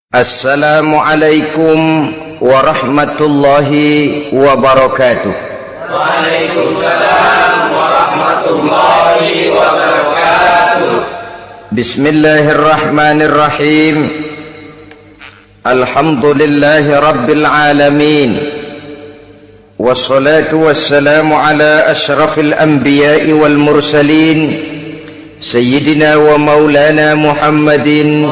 Assalamualaikum warahmatullahi wabarakatuh. Waalaikumsalam warahmatullahi wabarakatuh. Bismillahirrahmanirrahim. Alhamdulillahi rabbil alamin. Wassalatu wassalamu ala ashrafil anbiya'i wal mursalin, Sayyidina wa maulana Muhammadin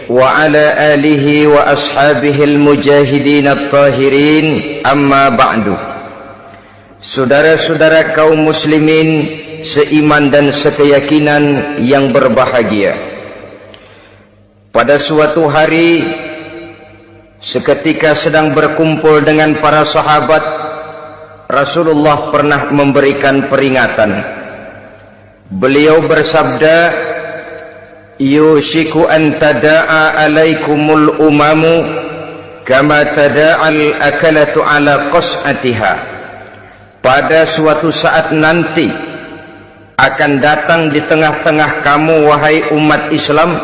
wa ala alihi wa ashabihil mujahidin at-tahirin, amma ba'du. Saudara-saudara kaum muslimin seiman dan sekeyakinan yang berbahagia, pada suatu hari seketika sedang berkumpul dengan para sahabat, Rasulullah pernah memberikan peringatan. Beliau bersabda, yushiku an tada'a alaikumul umamu kama tada'al akalatu ala qas'atiha. Pada suatu saat nanti akan datang di tengah-tengah kamu, wahai umat Islam,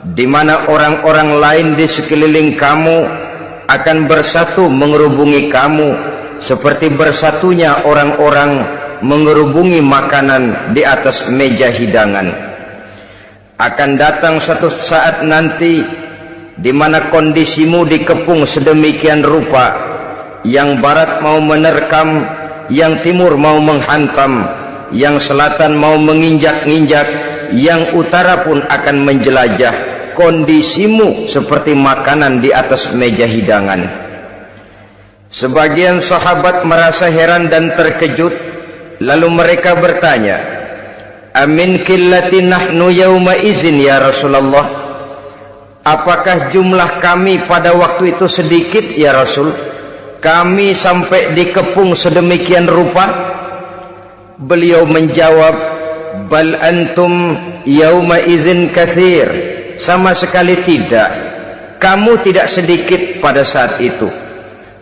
di mana orang-orang lain di sekeliling kamu akan bersatu mengerubungi kamu seperti bersatunya orang-orang mengerubungi makanan di atas meja hidangan. Akan datang suatu saat nanti di mana kondisimu dikepung sedemikian rupa, yang barat mau menerkam, yang timur mau menghantam, yang selatan mau menginjak-injak, yang utara pun akan menjelajah. Kondisimu seperti makanan di atas meja hidangan. Sebagian sahabat merasa heran dan terkejut, lalu mereka bertanya, amin qillati nahnu yauma izin ya Rasulullah, apakah jumlah kami pada waktu itu sedikit ya Rasul, kami sampai dikepung sedemikian rupa? Beliau menjawab, bal antum yauma izin katsir, sama sekali tidak, kamu tidak sedikit pada saat itu,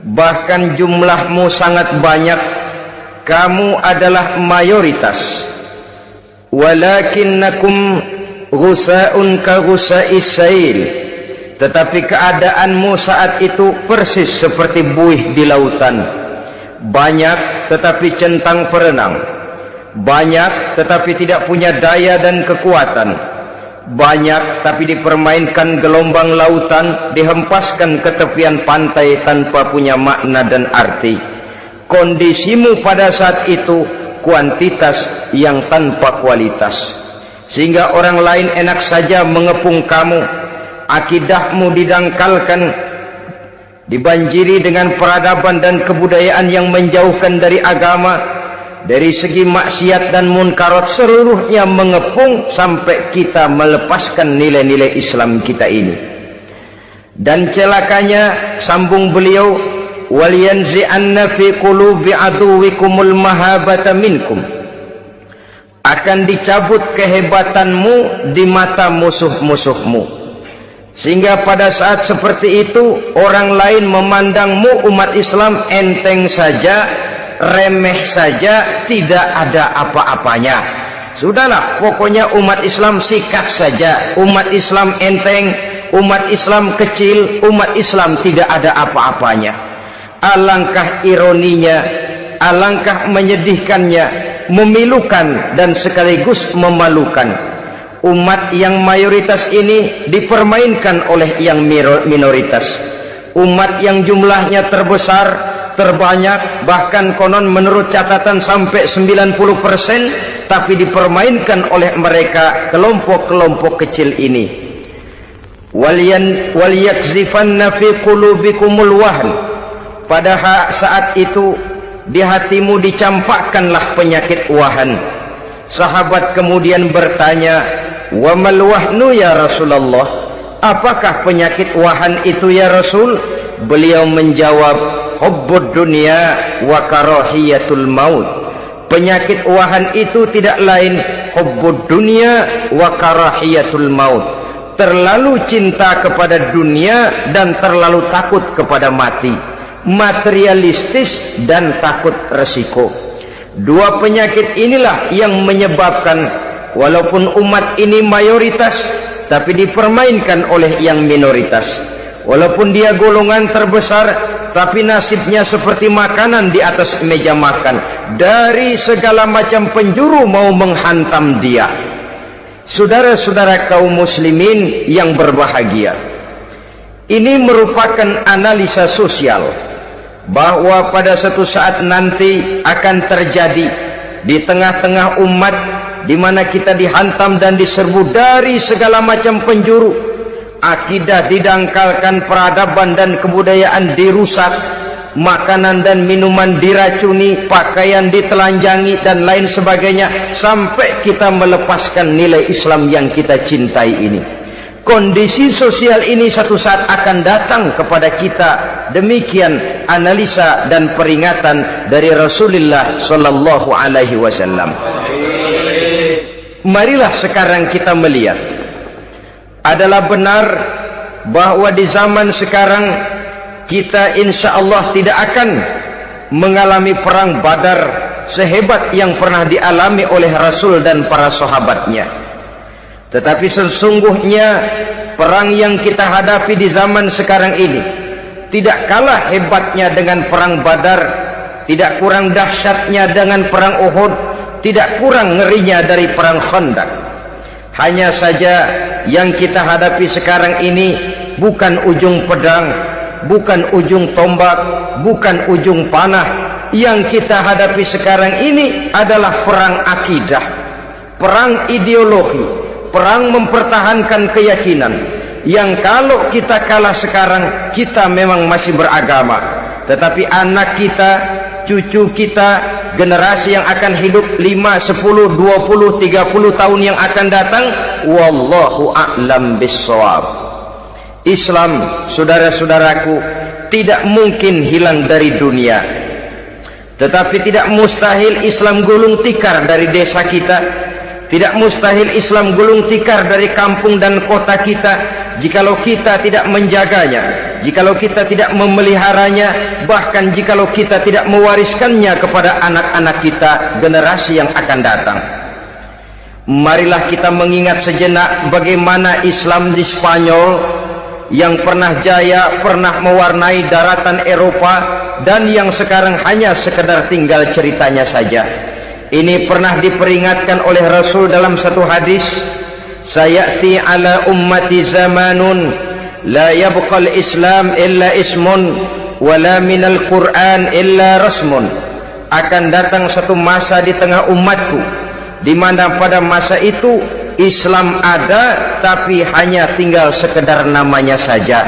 bahkan jumlahmu sangat banyak, kamu adalah mayoritas. Walakinnakum ghusa'un ka ghusa'is sail, tetapi keadaanmu saat itu persis seperti buih di lautan. Banyak tetapi centang perenang, banyak tetapi tidak punya daya dan kekuatan, banyak tapi dipermainkan gelombang lautan, dihempaskan ke tepian pantai tanpa punya makna dan arti. Kondisimu pada saat itu kuantitas yang tanpa kualitas, sehingga orang lain enak saja mengepung kamu. Akidahmu didangkalkan, dibanjiri dengan peradaban dan kebudayaan yang menjauhkan dari agama. Dari segi maksiat dan munkarat seluruhnya mengepung sampai kita melepaskan nilai-nilai Islam kita ini. Dan celakanya, sambung beliau, waliyanzi'anna fi qulubi aduwikumul mahabata minkum, akan dicabut kehebatanmu di mata musuh-musuhmu, sehingga pada saat seperti itu orang lain memandangmu umat Islam enteng saja, remeh saja, tidak ada apa-apanya. Sudahlah, pokoknya umat Islam sikat saja, umat Islam enteng, umat Islam kecil, umat Islam tidak ada apa-apanya. Alangkah ironinya, alangkah menyedihkannya, memilukan dan sekaligus memalukan. Umat yang mayoritas ini dipermainkan oleh yang minoritas. Umat yang jumlahnya terbesar, terbanyak, bahkan konon menurut catatan sampai 90%, tapi dipermainkan oleh mereka kelompok-kelompok kecil ini. Waliyakzifanna fi qulubikumul wahn, pada saat itu di hatimu dicampakkanlah penyakit wahan. Sahabat kemudian bertanya, wa mal wahnu ya Rasulullah, apakah penyakit wahan itu ya Rasul? Beliau menjawab, hubbud dunya wa karahiyatul maut. Penyakit wahan itu tidak lain hubbud dunya wa karahiyatul maut, terlalu cinta kepada dunia dan terlalu takut kepada mati, materialistis dan takut resiko. Dua penyakit inilah yang menyebabkan walaupun umat ini mayoritas, tapi dipermainkan oleh yang minoritas. Walaupun dia golongan terbesar, tapi nasibnya seperti makanan di atas meja makan. Dari segala macam penjuru mau menghantam dia. Saudara-saudara kaum muslimin yang berbahagia, ini merupakan analisa sosial bahwa pada suatu saat nanti akan terjadi di tengah-tengah umat di mana kita dihantam dan diserbu dari segala macam penjuru. Akidah didangkalkan, peradaban dan kebudayaan dirusak, makanan dan minuman diracuni, pakaian ditelanjangi dan lain sebagainya, sampai kita melepaskan nilai Islam yang kita cintai ini. Kondisi sosial ini satu saat akan datang kepada kita. Demikian analisa dan peringatan dari Rasulullah sallallahu alaihi wasallam. Marilah sekarang kita melihat, adalah benar bahwa di zaman sekarang kita insya Allah tidak akan mengalami perang Badar sehebat yang pernah dialami oleh Rasul dan para sahabatnya. Tetapi sesungguhnya perang yang kita hadapi di zaman sekarang ini tidak kalah hebatnya dengan perang Badar, tidak kurang dahsyatnya dengan perang Uhud, tidak kurang ngerinya dari perang Khandaq. Hanya saja yang kita hadapi sekarang ini bukan ujung pedang, bukan ujung tombak, bukan ujung panah. Yang kita hadapi sekarang ini adalah perang akidah, perang ideologi, perang mempertahankan keyakinan. Yang kalau kita kalah sekarang, kita memang masih beragama, tetapi anak kita, cucu kita, generasi yang akan hidup 5, 10, 20, 30 tahun yang akan datang, wallahu a'lam bissawab. Islam, saudara-saudaraku, tidak mungkin hilang dari dunia, tetapi tidak mustahil Islam gulung tikar dari desa kita. Tidak mustahil Islam gulung tikar dari kampung dan kota kita, jikalau kita tidak menjaganya, jikalau kita tidak memeliharanya, bahkan jikalau kita tidak mewariskannya kepada anak-anak kita, generasi yang akan datang. Marilah kita mengingat sejenak bagaimana Islam di Spanyol yang pernah jaya, pernah mewarnai daratan Eropa, dan yang sekarang hanya sekedar tinggal ceritanya saja. Ini pernah diperingatkan oleh Rasul dalam satu hadis, sayati ala ummati zamanun la yabqal Islam illa ismun wala minal Quran illa rasmun. Akan datang satu masa di tengah umatku di mana pada masa itu Islam ada tapi hanya tinggal sekedar namanya saja,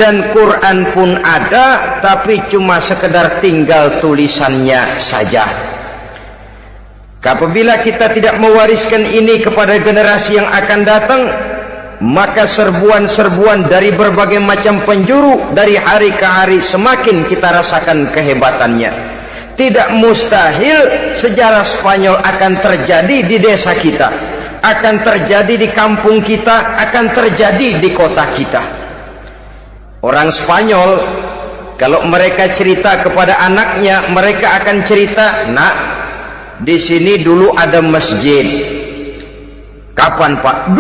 dan Quran pun ada tapi cuma sekedar tinggal tulisannya saja. Apabila kita tidak mewariskan ini kepada generasi yang akan datang, maka serbuan-serbuan dari berbagai macam penjuru dari hari ke hari semakin kita rasakan kehebatannya. Tidak mustahil sejarah Spanyol akan terjadi di desa kita, akan terjadi di kampung kita, akan terjadi di kota kita. Orang Spanyol kalau mereka cerita kepada anaknya, mereka akan cerita, "Nak, di sini dulu ada masjid." Kapan, Pak?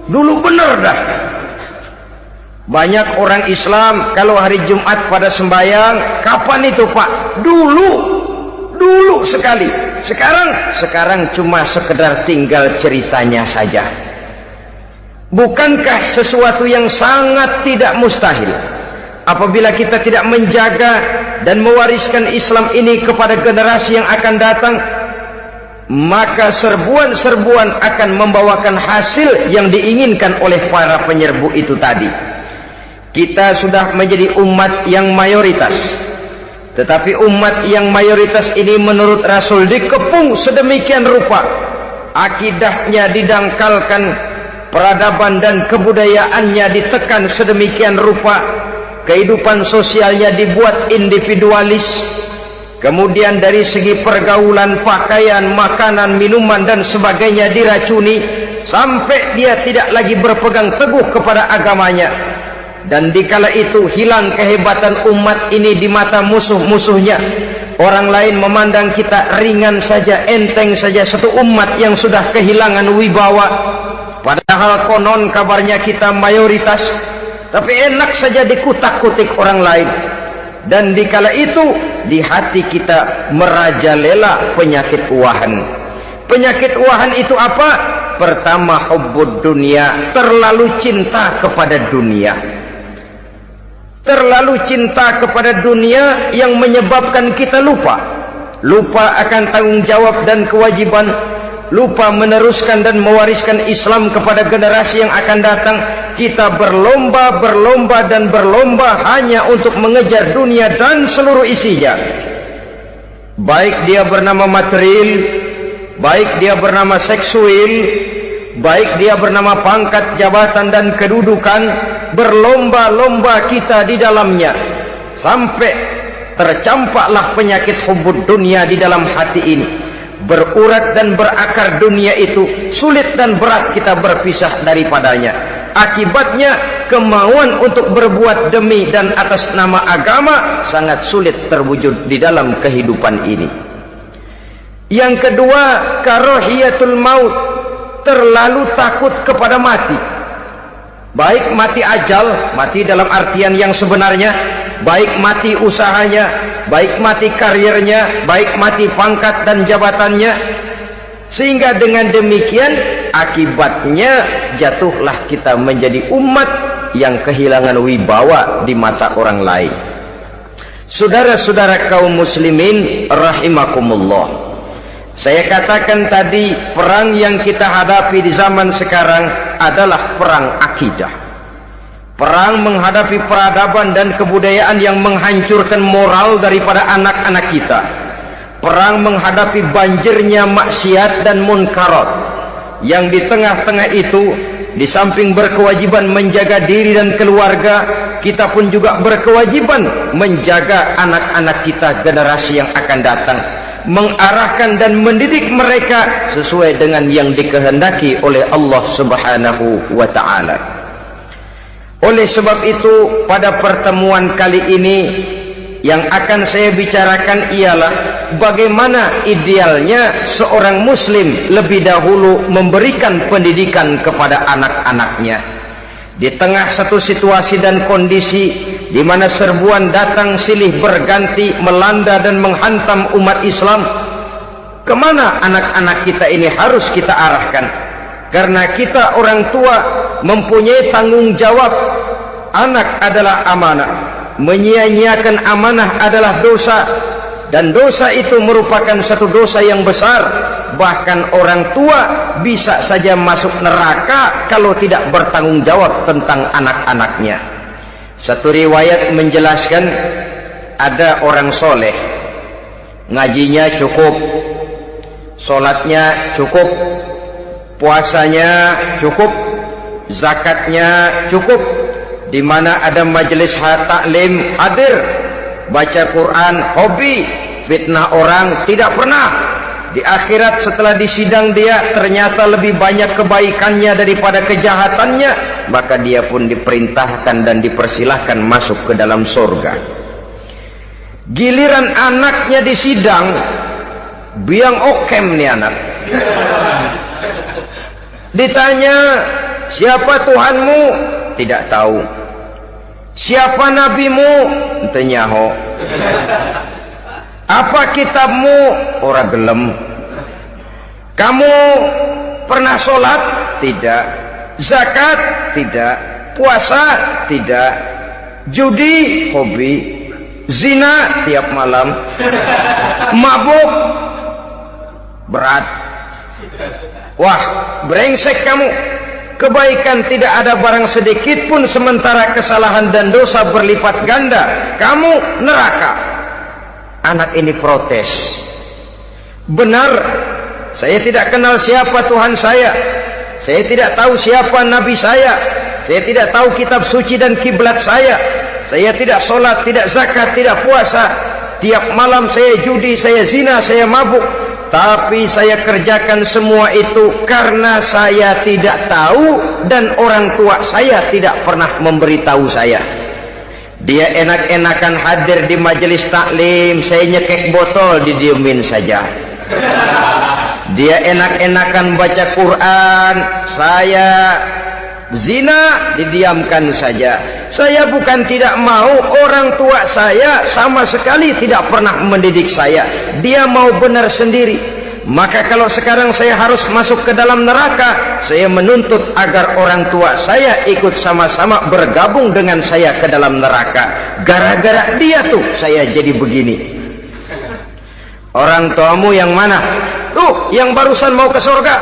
Dulu bener dah. Banyak orang Islam kalau hari Jumat pada sembahyang, kapan itu, Pak? Dulu sekali. Sekarang cuma sekedar tinggal ceritanya saja. Bukankah sesuatu yang sangat tidak mustahil apabila kita tidak menjaga dan mewariskan Islam ini kepada generasi yang akan datang, maka serbuan-serbuan akan membawakan hasil yang diinginkan oleh para penyerbu itu tadi. Kita sudah menjadi umat yang mayoritas, tetapi umat yang mayoritas ini menurut Rasul dikepung sedemikian rupa, akidahnya didangkalkan, peradaban dan kebudayaannya ditekan sedemikian rupa, kehidupan sosialnya dibuat individualis, kemudian dari segi pergaulan, pakaian, makanan, minuman dan sebagainya diracuni, sampai dia tidak lagi berpegang teguh kepada agamanya. Dan dikala itu hilang kehebatan umat ini di mata musuh-musuhnya. Orang lain memandang kita ringan saja, enteng saja, satu umat yang sudah kehilangan wibawa. Padahal konon kabarnya kita mayoritas, tapi enak saja dikutak-kutik orang lain. Dan dikala itu di hati kita merajalela penyakit uahan. Penyakit uahan itu apa? Pertama, hubbud dunia, terlalu cinta kepada dunia. Terlalu cinta kepada dunia yang menyebabkan kita lupa akan tanggung jawab dan kewajiban, lupa meneruskan dan mewariskan Islam kepada generasi yang akan datang. Kita berlomba hanya untuk mengejar dunia dan seluruh isinya, baik dia bernama material, baik dia bernama seksual, baik dia bernama pangkat, jabatan dan kedudukan. Berlomba-lomba kita di dalamnya sampai tercampaklah penyakit hubbud dunia di dalam hati ini. Berurat dan berakar dunia itu, sulit dan berat kita berpisah daripadanya. Akibatnya kemauan untuk berbuat demi dan atas nama agama sangat sulit terwujud di dalam kehidupan ini. Yang kedua, karahiyatul maut, terlalu takut kepada mati. Baik mati ajal, mati dalam artian yang sebenarnya, baik mati usahanya, baik mati karirnya, baik mati pangkat dan jabatannya. Sehingga dengan demikian akibatnya jatuhlah kita menjadi umat yang kehilangan wibawa di mata orang lain. Saudara-saudara kaum muslimin rahimakumullah, saya katakan tadi, perang yang kita hadapi di zaman sekarang adalah perang akidah. Perang menghadapi peradaban dan kebudayaan yang menghancurkan moral daripada anak-anak kita. Perang menghadapi banjirnya maksiat dan munkarat, yang di tengah-tengah itu, di samping berkewajiban menjaga diri dan keluarga, kita pun juga berkewajiban menjaga anak-anak kita, generasi yang akan datang, mengarahkan dan mendidik mereka sesuai dengan yang dikehendaki oleh Allah Subhanahu wa ta'ala. Oleh sebab itu, pada pertemuan kali ini yang akan saya bicarakan ialah bagaimana idealnya seorang muslim lebih dahulu memberikan pendidikan kepada anak-anaknya. Di tengah satu situasi dan kondisi di mana serbuan datang silih berganti melanda dan menghantam umat Islam, kemana anak-anak kita ini harus kita arahkan? Karena kita orang tua mempunyai tanggung jawab. Anak adalah amanah, menyia-nyiakan amanah adalah dosa, dan dosa itu merupakan satu dosa yang besar. Bahkan orang tua bisa saja masuk neraka kalau tidak bertanggung jawab tentang anak-anaknya. Satu riwayat menjelaskan, ada orang soleh, ngajinya cukup, sholatnya cukup, puasanya cukup, zakatnya cukup, di mana ada majelis taklim hadir, baca Quran hobi, fitnah orang tidak pernah. Di akhirat setelah disidang dia ternyata lebih banyak kebaikannya daripada kejahatannya, maka dia pun diperintahkan dan dipersilahkan masuk ke dalam surga. Giliran anaknya disidang, biang okem nih anak. Ditanya, siapa Tuhanmu? Tidak tahu. Siapa nabimu? Ntenyaho. Apa kitabmu? Ora gelem. Kamu pernah sholat? Tidak. Zakat? Tidak. Puasa? Tidak. Judi? Hobi. Zina? Tiap malam. Mabuk? Berat. Wah, brengsek kamu. Kebaikan tidak ada barang sedikit pun, sementara kesalahan dan dosa berlipat ganda. Kamu neraka. Anak ini protes. Benar, saya tidak kenal siapa Tuhan saya. Saya tidak tahu siapa Nabi saya. Saya tidak tahu kitab suci dan kiblat saya. Saya tidak sholat, tidak zakat, tidak puasa. Tiap malam saya judi, saya zina, saya mabuk. Tapi saya kerjakan semua itu karena saya tidak tahu dan orang tua saya tidak pernah memberitahu saya. Dia enak-enakan hadir di majelis taklim, saya nyekek botol, didiemin saja. dia enak-enakan baca Quran, saya zina, didiamkan saja. Saya bukan tidak mau, orang tua saya sama sekali tidak pernah mendidik saya, dia mau benar sendiri. Maka kalau sekarang saya harus masuk ke dalam neraka, saya menuntut agar orang tua saya ikut sama-sama bergabung dengan saya ke dalam neraka. Gara-gara dia tuh saya jadi begini. Orang tuamu yang mana? Tuh, yang barusan mau ke surga.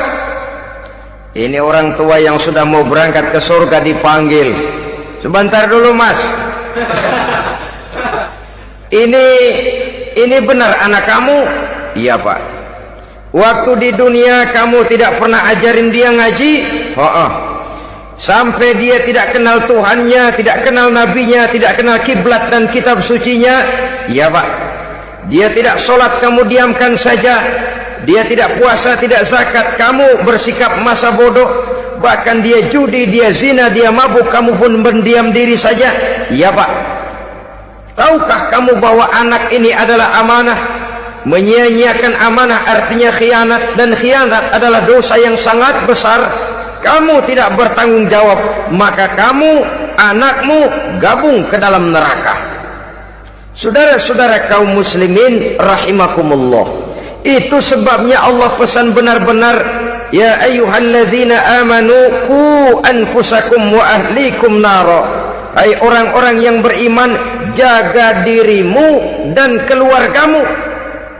Ini orang tua yang sudah mau berangkat ke surga dipanggil. Sebentar dulu mas. Ini benar anak kamu? Iya pak. Waktu di dunia kamu tidak pernah ajarin dia ngaji? Sampai dia tidak kenal Tuhannya, tidak kenal nabinya, tidak kenal kiblat dan kitab sucinya? Iya pak. Dia tidak sholat, kamu diamkan saja. Dia tidak puasa, tidak zakat, kamu bersikap masa bodoh. Bahkan dia judi, dia zina, dia mabuk, kamu pun berdiam diri saja. Iya pak. Tahukah kamu bahwa anak ini adalah amanah? Menyia-nyiakan amanah artinya khianat, dan khianat adalah dosa yang sangat besar. Kamu tidak bertanggung jawab, maka kamu, anakmu gabung ke dalam neraka. Saudara-saudara kaum muslimin rahimakumullah, itu sebabnya Allah pesan benar-benar, ya ayyuhalladzina amanu qu anfusakum wa ahlikum nara. Hai orang-orang yang beriman, jaga dirimu dan keluargamu,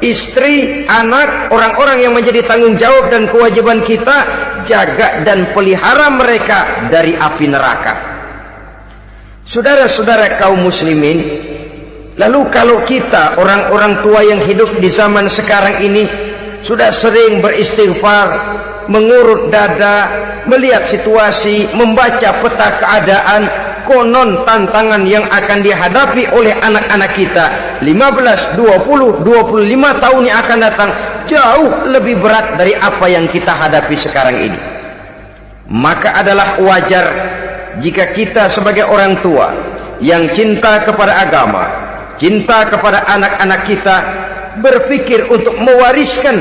istri, anak, orang-orang yang menjadi tanggung jawab dan kewajiban kita, jaga dan pelihara mereka dari api neraka. Saudara-saudara kaum muslimin, lalu kalau kita orang-orang tua yang hidup di zaman sekarang ini sudah sering beristighfar, mengurut dada, melihat situasi, membaca peta keadaan, konon tantangan yang akan dihadapi oleh anak-anak kita 15, 20, 25 tahun yang akan datang jauh lebih berat dari apa yang kita hadapi sekarang ini. Maka adalah wajar jika kita sebagai orang tua yang cinta kepada agama, cinta kepada anak-anak kita, berpikir untuk mewariskan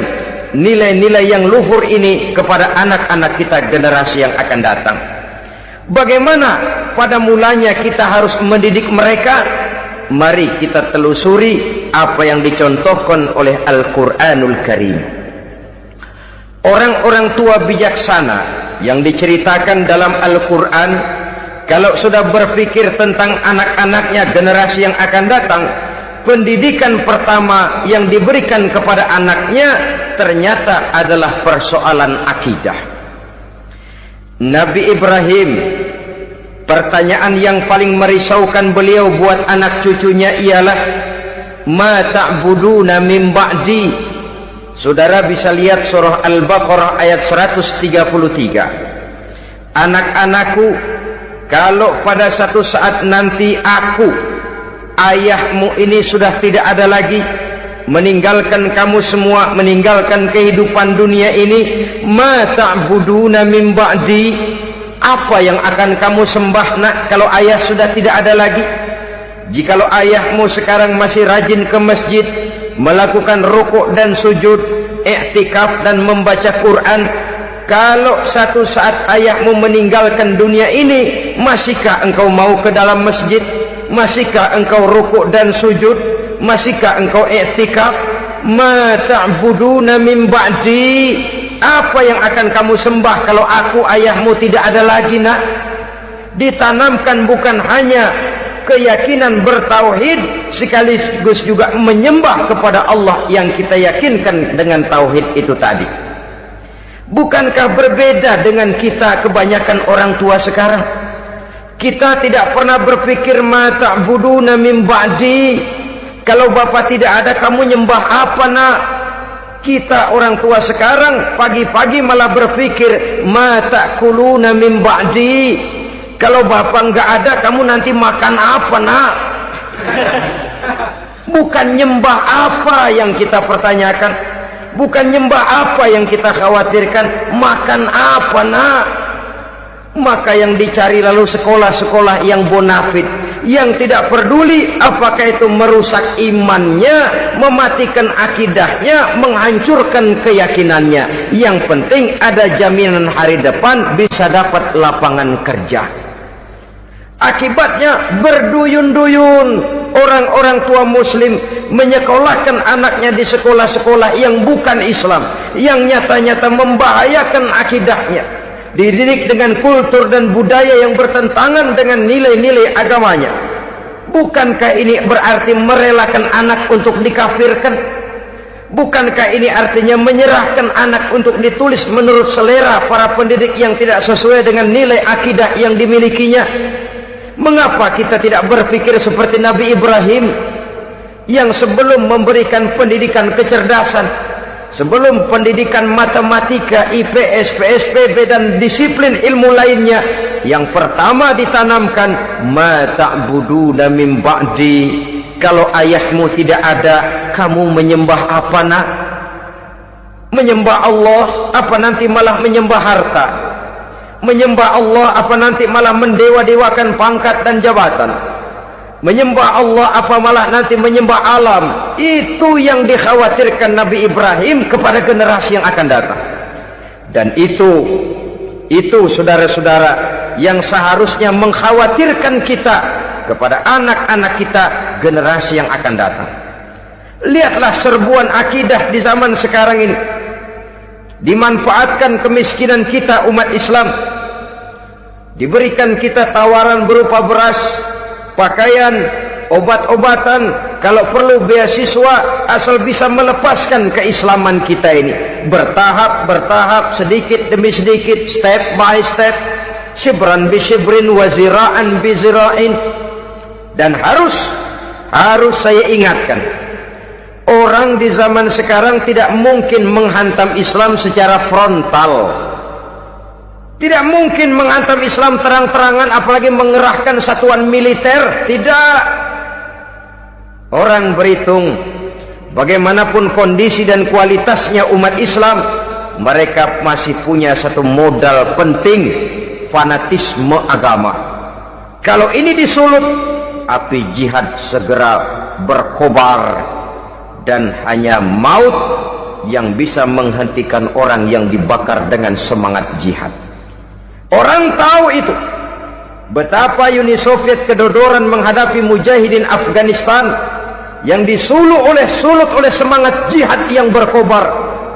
nilai-nilai yang luhur ini kepada anak-anak kita generasi yang akan datang. Bagaimana pada mulanya kita harus mendidik mereka? Mari kita telusuri apa yang dicontohkan oleh Al-Quranul Karim. Orang-orang tua bijaksana yang diceritakan dalam Al-Quran, kalau sudah berpikir tentang anak-anaknya generasi yang akan datang, pendidikan pertama yang diberikan kepada anaknya ternyata adalah persoalan akidah. Nabi Ibrahim, pertanyaan yang paling merisaukan beliau buat anak cucunya ialah ma ta'buduna min ba'di. Saudara bisa lihat surah Al-Baqarah ayat 133. Anak-anakku, kalau pada satu saat nanti aku, ayahmu ini sudah tidak ada lagi, meninggalkan kamu semua, meninggalkan kehidupan dunia ini, ma ta'buduna min ba'di, apa yang akan kamu sembah nak kalau ayah sudah tidak ada lagi? Jikalau ayahmu sekarang masih rajin ke masjid, melakukan rukuk dan sujud, i'tikaf dan membaca Quran, kalau satu saat ayahmu meninggalkan dunia ini, masihkah engkau mau ke dalam masjid? Masihkah engkau rukuk dan sujud? Masihkah engkau i'tikaf? Ma ta'buduna min ba'di, apa yang akan kamu sembah kalau aku ayahmu tidak ada lagi nak? Ditanamkan bukan hanya keyakinan bertauhid, sekaligus juga menyembah kepada Allah yang kita yakinkan dengan tauhid itu tadi. Bukankah berbeda dengan kita kebanyakan orang tua sekarang? Kita tidak pernah berpikir ma ta'buduna min ba'di, kalau bapak tidak ada kamu nyembah apa nak? Kita orang tua sekarang pagi-pagi malah berpikir ma ta'kuluna min ba'di, kalau bapak enggak ada kamu nanti makan apa nak? Bukan nyembah apa yang kita pertanyakan, bukan nyembah apa yang kita khawatirkan, makan apa nak? Maka yang dicari lalu sekolah-sekolah yang bonafit, yang tidak peduli apakah itu merusak imannya, mematikan akidahnya, menghancurkan keyakinannya. Yang penting ada jaminan hari depan bisa dapat lapangan kerja. Akibatnya berduyun-duyun orang-orang tua muslim menyekolahkan anaknya di sekolah-sekolah yang bukan Islam, yang nyata-nyata membahayakan akidahnya, dididik dengan kultur dan budaya yang bertentangan dengan nilai-nilai agamanya. Bukankah ini berarti merelakan anak untuk dikafirkan? Bukankah ini artinya menyerahkan anak untuk ditulis menurut selera para pendidik yang tidak sesuai dengan nilai akidah yang dimilikinya? Mengapa kita tidak berpikir seperti Nabi Ibrahim yang sebelum memberikan pendidikan kecerdasan, sebelum pendidikan matematika, IPS, PSPB dan disiplin ilmu lainnya, yang pertama ditanamkan, ma ta'buduna min ba'di, kalau ayahmu tidak ada, kamu menyembah apa nak? Menyembah Allah, apa nanti malah menyembah harta? Menyembah Allah, apa nanti malah mendewa-dewakan pangkat dan jabatan? Menyembah Allah, apa malah nanti menyembah alam? Itu yang dikhawatirkan Nabi Ibrahim kepada generasi yang akan datang. Dan itu saudara-saudara yang seharusnya mengkhawatirkan kita kepada anak-anak kita, generasi yang akan datang. Lihatlah serbuan akidah di zaman sekarang ini. Dimanfaatkan kemiskinan kita umat Islam. Diberikan kita tawaran berupa beras, pakaian, obat-obatan, kalau perlu beasiswa, asal bisa melepaskan keislaman kita ini. Bertahap, sedikit demi sedikit, step by step, shibran bi shibrin wa zira'an bi zira'in. Dan harus saya ingatkan, orang di zaman sekarang tidak mungkin menghantam Islam secara frontal. Tidak mungkin menghantam Islam terang-terangan, apalagi mengerahkan satuan militer. Tidak. Orang berhitung bagaimanapun kondisi dan kualitasnya umat Islam, mereka masih punya satu modal penting, fanatisme agama. Kalau ini disulut, api jihad segera berkobar, dan hanya maut yang bisa menghentikan orang yang dibakar dengan semangat jihad. Orang tahu itu. Betapa Uni Soviet kedodoran menghadapi mujahidin Afghanistan yang disulut oleh semangat jihad yang berkobar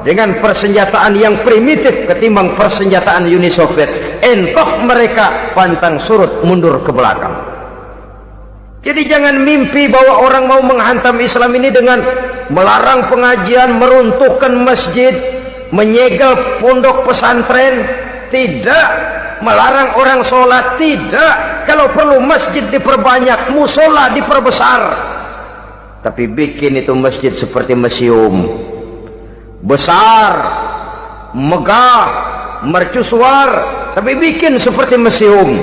dengan persenjataan yang primitif ketimbang persenjataan Uni Soviet. Entoh mereka pantang surut mundur ke belakang. Jadi jangan mimpi bahwa orang mau menghantam Islam ini dengan melarang pengajian, meruntuhkan masjid, menyegel pondok pesantren. Tidak. Melarang orang sholat. Tidak. Kalau perlu masjid diperbanyak, musola diperbesar. Tapi bikin itu masjid seperti museum, besar, megah, mercusuar, tapi bikin seperti museum.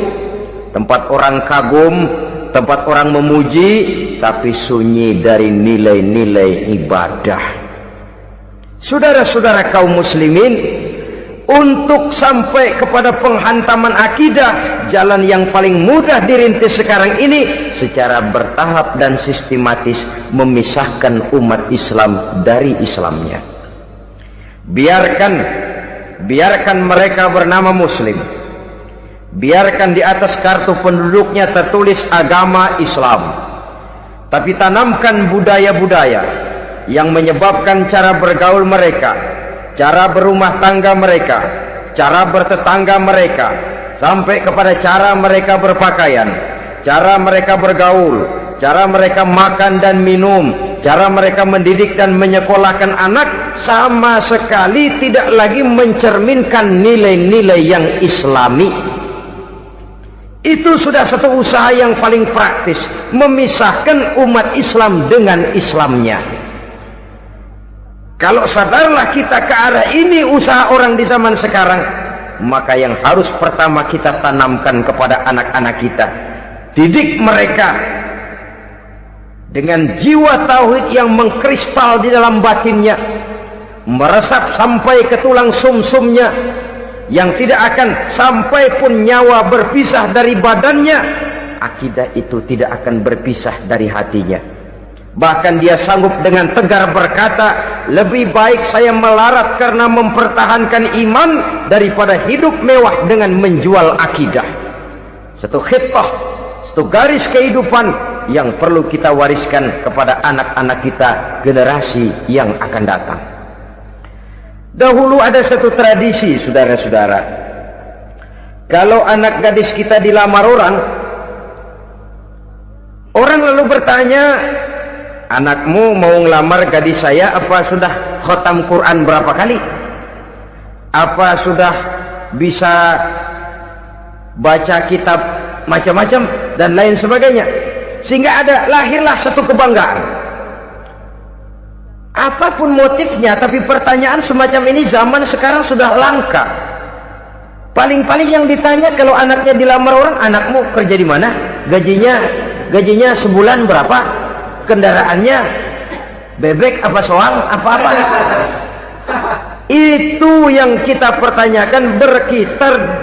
Tempat orang kagum, tempat orang memuji, tapi sunyi dari nilai-nilai ibadah. Saudara-saudara kaum muslimin, untuk sampai kepada penghantaman akidah, jalan yang paling mudah dirintis sekarang ini secara bertahap dan sistematis, memisahkan umat Islam dari Islamnya. Biarkan mereka bernama muslim. Biarkan di atas kartu penduduknya tertulis agama Islam. Tapi tanamkan budaya-budaya yang menyebabkan cara bergaul mereka, cara berumah tangga mereka, cara bertetangga mereka, sampai kepada cara mereka berpakaian, cara mereka bergaul, cara mereka makan dan minum, cara mereka mendidik dan menyekolahkan anak, sama sekali tidak lagi mencerminkan nilai-nilai yang islami. Itu sudah satu usaha yang paling praktis, memisahkan umat Islam dengan Islamnya. Kalau sadarlah kita ke arah ini usaha orang di zaman sekarang, maka yang harus pertama kita tanamkan kepada anak-anak kita, didik mereka dengan jiwa tauhid yang mengkristal di dalam batinnya, meresap sampai ke tulang sumsumnya, yang tidak akan sampai pun nyawa berpisah dari badannya akidah itu tidak akan berpisah dari hatinya. Bahkan dia sanggup dengan tegar berkata, lebih baik saya melarat karena mempertahankan iman daripada hidup mewah dengan menjual akidah. Satu khittah, satu garis kehidupan yang perlu kita wariskan kepada anak-anak kita, generasi yang akan datang. Dahulu ada satu tradisi, saudara-saudara. Kalau anak gadis kita dilamar orang lalu bertanya, anakmu mau ngelamar gadis saya, apa sudah khatam Quran berapa kali? Apa sudah bisa baca kitab macam-macam dan lain sebagainya? Sehingga lahirlah satu kebanggaan. Apapun motifnya, tapi pertanyaan semacam ini zaman sekarang sudah langka. Paling-paling yang ditanya kalau anaknya dilamar orang, anakmu kerja di mana? Gajinya sebulan berapa? Kendaraannya bebek apa soang apa-apa. Itu yang kita pertanyakan,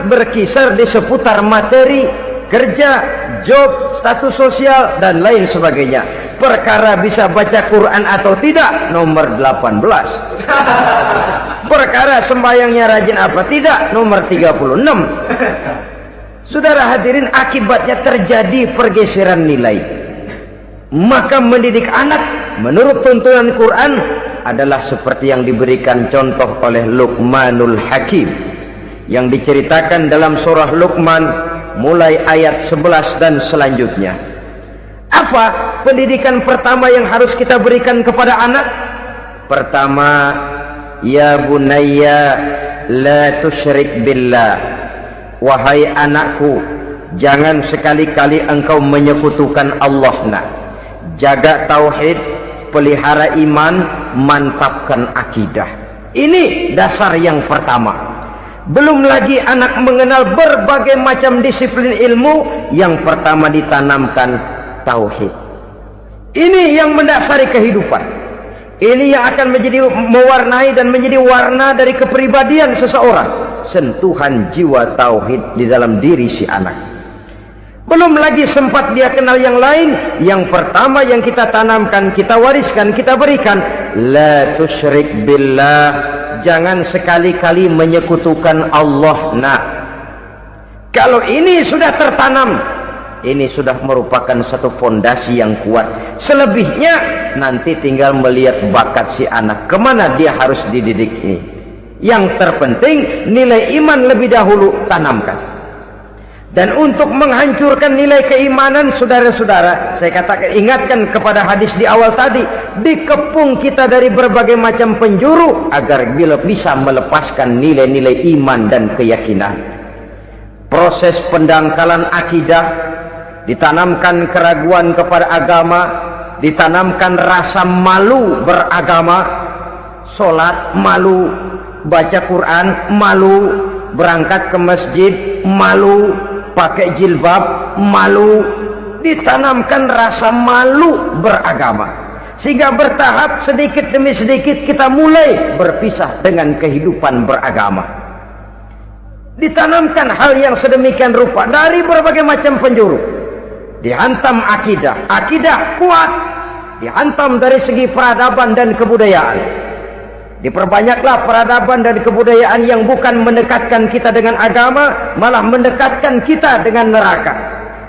berkisar di seputar materi, kerja, job, status sosial dan lain sebagainya. Perkara bisa baca Quran atau tidak, nomor 18. Perkara sembahyangnya rajin apa tidak, nomor 36. Saudara hadirin, akibatnya terjadi pergeseran nilai. Maka mendidik anak menurut tuntunan Quran adalah seperti yang diberikan contoh oleh Luqmanul Hakim, yang diceritakan dalam surah Luqman mulai ayat 11 dan selanjutnya. Apa pendidikan pertama yang harus kita berikan kepada anak? Pertama, ya bunayya la tusyrik billah. Wahai anakku, jangan sekali-kali engkau menyekutukan Allah. Nak, jaga tauhid, pelihara iman, mantapkan akidah. Ini dasar yang pertama. Belum lagi anak mengenal berbagai macam disiplin ilmu, yang pertama ditanamkan tauhid. Ini yang mendasari kehidupan. Ini yang akan mewarnai dan menjadi warna dari kepribadian seseorang. Sentuhan jiwa tauhid di dalam diri si anak. Belum lagi sempat dia kenal yang lain. Yang pertama yang kita tanamkan, kita wariskan, kita berikan, la tusyrik billah. Jangan sekali-kali menyekutukan Allah. Nah, kalau ini sudah tertanam, ini sudah merupakan satu fondasi yang kuat. Selebihnya nanti tinggal melihat bakat si anak, kemana dia harus dididik ini. Yang terpenting nilai iman lebih dahulu tanamkan. Dan untuk menghancurkan nilai keimanan, saudara-saudara, saya katakan, ingatkan kepada hadis di awal tadi, dikepung kita dari berbagai macam penjuru agar bila bisa melepaskan nilai-nilai iman dan keyakinan. Proses pendangkalan akidah, ditanamkan keraguan kepada agama, ditanamkan rasa malu beragama, sholat malu, baca Quran malu, berangkat ke masjid malu, pakai jilbab malu. Ditanamkan rasa malu beragama, sehingga bertahap sedikit demi sedikit kita mulai berpisah dengan kehidupan beragama. Ditanamkan hal yang sedemikian rupa dari berbagai macam penjuru. Dihantam akidah kuat, dihantam dari segi peradaban dan kebudayaan. Diperbanyaklah peradaban dan kebudayaan yang bukan mendekatkan kita dengan agama, malah mendekatkan kita dengan neraka.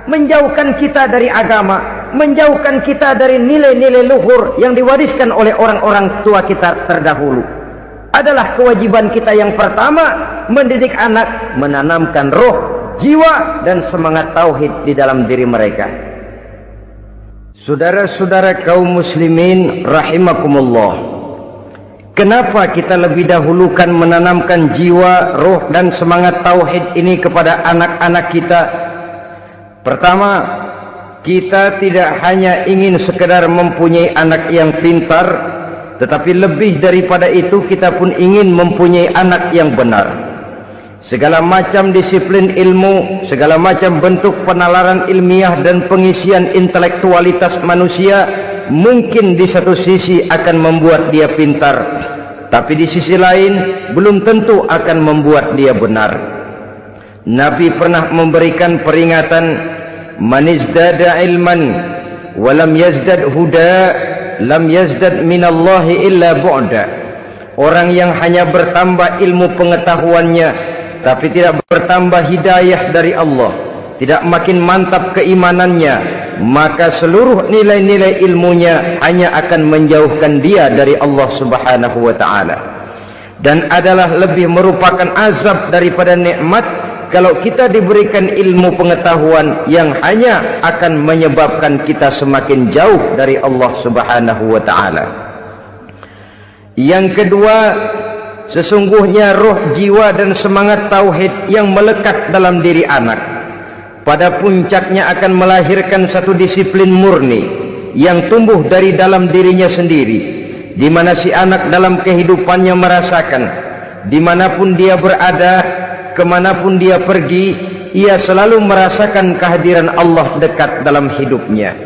Menjauhkan kita dari agama, menjauhkan kita dari nilai-nilai luhur yang diwariskan oleh orang-orang tua kita terdahulu. Adalah kewajiban kita yang pertama, mendidik anak, menanamkan roh, jiwa dan semangat tauhid di dalam diri mereka. Saudara-saudara kaum muslimin rahimakumullah, kenapa kita lebih dahulukan menanamkan jiwa, roh dan semangat tauhid ini kepada anak-anak kita? Pertama, kita tidak hanya ingin sekedar mempunyai anak yang pintar, tetapi lebih daripada itu kita pun ingin mempunyai anak yang benar. Segala macam disiplin ilmu, segala macam bentuk penalaran ilmiah dan pengisian intelektualitas manusia mungkin di satu sisi akan membuat dia pintar, tapi di sisi lain belum tentu akan membuat dia benar. Nabi pernah memberikan peringatan, man izdada ilman wa lam yazdad huda lam yazdad minallahi illa bu'da. Orang yang hanya bertambah ilmu pengetahuannya tapi tidak bertambah hidayah dari Allah, tidak makin mantap keimanannya, maka seluruh nilai-nilai ilmunya hanya akan menjauhkan dia dari Allah Subhanahu wa taala. Dan adalah lebih merupakan azab daripada nikmat kalau kita diberikan ilmu pengetahuan yang hanya akan menyebabkan kita semakin jauh dari Allah Subhanahu wa taala. Yang kedua, sesungguhnya roh, jiwa dan semangat tauhid yang melekat dalam diri anak pada puncaknya akan melahirkan satu disiplin murni yang tumbuh dari dalam dirinya sendiri, di mana si anak dalam kehidupannya merasakan dimanapun dia berada, kemanapun dia pergi, ia selalu merasakan kehadiran Allah dekat dalam hidupnya.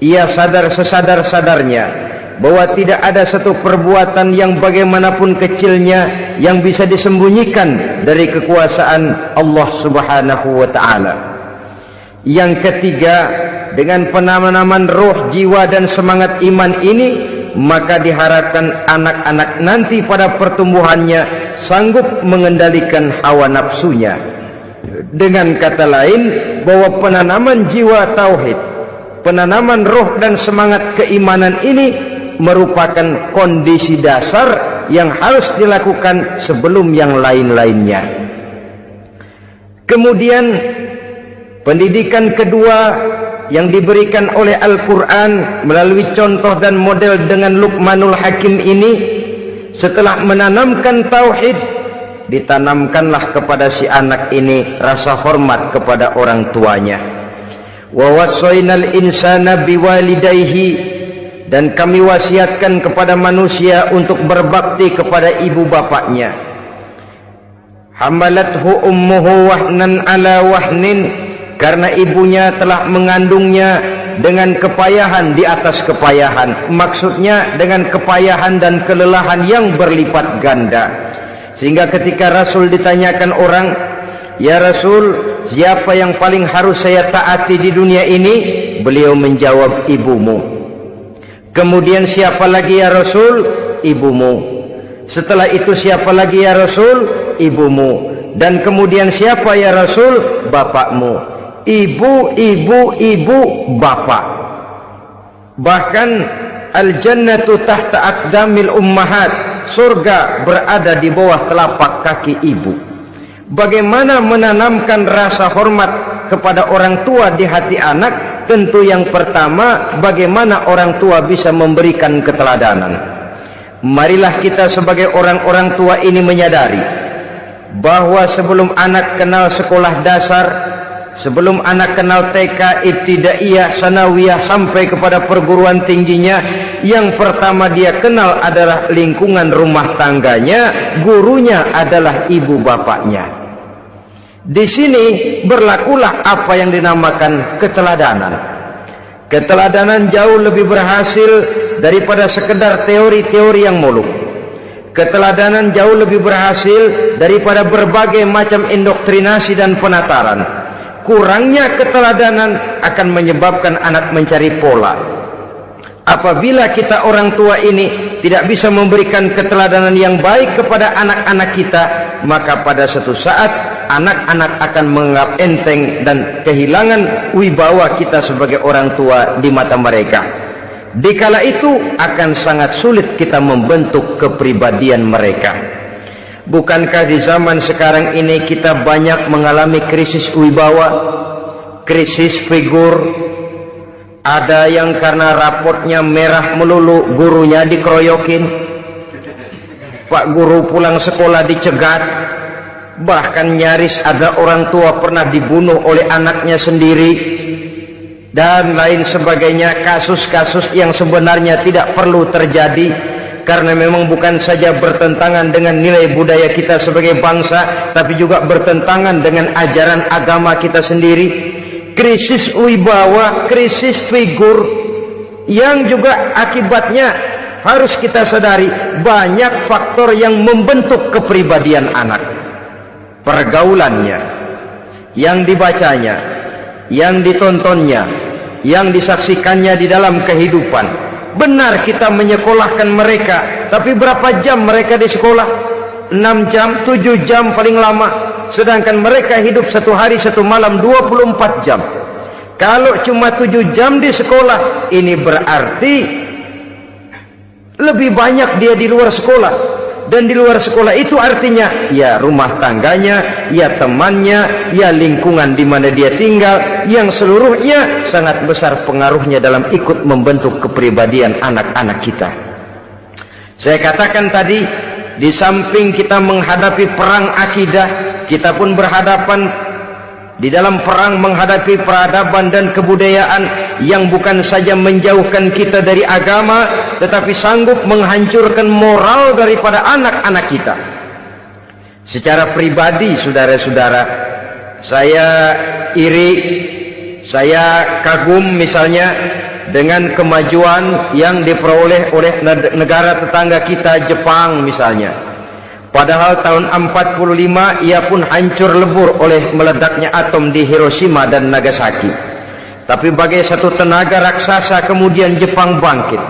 Ia sadar sesadar-sadarnya bahwa tidak ada satu perbuatan yang bagaimanapun kecilnya yang bisa disembunyikan dari kekuasaan Allah Subhanahu wa taala. Yang ketiga, dengan penanaman roh, jiwa dan semangat iman ini, maka diharapkan anak-anak nanti pada pertumbuhannya sanggup mengendalikan hawa nafsunya. Dengan kata lain, bahwa penanaman jiwa tauhid, penanaman roh dan semangat keimanan ini merupakan kondisi dasar yang harus dilakukan sebelum yang lain-lainnya. Kemudian pendidikan kedua yang diberikan oleh Al-Quran melalui contoh dan model dengan Luqmanul Hakim ini, setelah menanamkan tauhid, ditanamkanlah kepada si anak ini rasa hormat kepada orang tuanya. Wa wassaynal insana biwalidayhi, dan kami wasiatkan kepada manusia untuk berbakti kepada ibu bapaknya. Hamalathu ummuhu wahnan ala wahnin, karena ibunya telah mengandungnya dengan kepayahan di atas kepayahan, maksudnya dengan kepayahan dan kelelahan yang berlipat ganda. Sehingga ketika Rasul ditanyakan orang, "Ya Rasul, siapa yang paling harus saya taati di dunia ini?" Beliau menjawab, "Ibumu." Kemudian, "Siapa lagi ya Rasul?" "Ibumu." Setelah itu, "Siapa lagi ya Rasul?" "Ibumu." Dan kemudian, "Siapa ya Rasul?" "Bapakmu." Ibu, ibu, ibu, bapak. Bahkan al-jannatu tahta aqdamil ummahat, surga berada di bawah telapak kaki ibu. Bagaimana menanamkan rasa hormat kepada orang tua di hati anak? Tentu yang pertama, bagaimana orang tua bisa memberikan keteladanan. Marilah kita sebagai orang-orang tua ini menyadari bahwa sebelum anak kenal sekolah dasar, sebelum anak kenal TK, ibtidaiyah, sanawiyah sampai kepada perguruan tingginya, yang pertama dia kenal adalah lingkungan rumah tangganya, gurunya adalah ibu bapaknya. Di sini berlakulah apa yang dinamakan keteladanan. Keteladanan jauh lebih berhasil daripada sekedar teori-teori yang muluk. Keteladanan jauh lebih berhasil daripada berbagai macam indoktrinasi dan penataran. Kurangnya keteladanan akan menyebabkan anak mencari pola. Apabila kita orang tua ini tidak bisa memberikan keteladanan yang baik kepada anak-anak kita, maka pada suatu saat anak-anak akan menganggap enteng dan kehilangan wibawa kita sebagai orang tua di mata mereka. Dikala itu akan sangat sulit kita membentuk kepribadian mereka. Bukankah di zaman sekarang ini kita banyak mengalami krisis wibawa, krisis figur? Ada yang karena rapotnya merah melulu, gurunya dikeroyokin. Pak guru pulang sekolah dicegat. Bahkan nyaris ada orang tua pernah dibunuh oleh anaknya sendiri. Dan lain sebagainya, kasus-kasus yang sebenarnya tidak perlu terjadi, karena memang bukan saja bertentangan dengan nilai budaya kita sebagai bangsa, tapi juga bertentangan dengan ajaran agama kita sendiri. Krisis wibawa, krisis figur, yang juga akibatnya harus kita sadari banyak faktor yang membentuk kepribadian anak. Pergaulannya, yang dibacanya, yang ditontonnya, yang disaksikannya di dalam kehidupan. Benar kita menyekolahkan mereka, tapi berapa jam mereka di sekolah? 6 jam, 7 jam paling lama. Sedangkan mereka hidup satu hari satu malam 24 jam. Kalau cuma 7 jam di sekolah, ini berarti lebih banyak dia di luar sekolah. Dan di luar sekolah itu artinya ya rumah tangganya, ya temannya, ya lingkungan di mana dia tinggal, yang seluruhnya sangat besar pengaruhnya dalam ikut membentuk kepribadian anak-anak kita. Saya katakan tadi, di samping kita menghadapi perang akidah, kita pun berhadapan di dalam perang menghadapi peradaban dan kebudayaan yang bukan saja menjauhkan kita dari agama, tetapi sanggup menghancurkan moral daripada anak-anak kita. Secara pribadi, saudara-saudara, saya iri, saya kagum misalnya dengan kemajuan yang diperoleh oleh negara tetangga kita, Jepang misalnya. Padahal tahun 45 ia pun hancur lebur oleh meledaknya atom di Hiroshima dan Nagasaki. Tapi bagai satu tenaga raksasa kemudian Jepang bangkit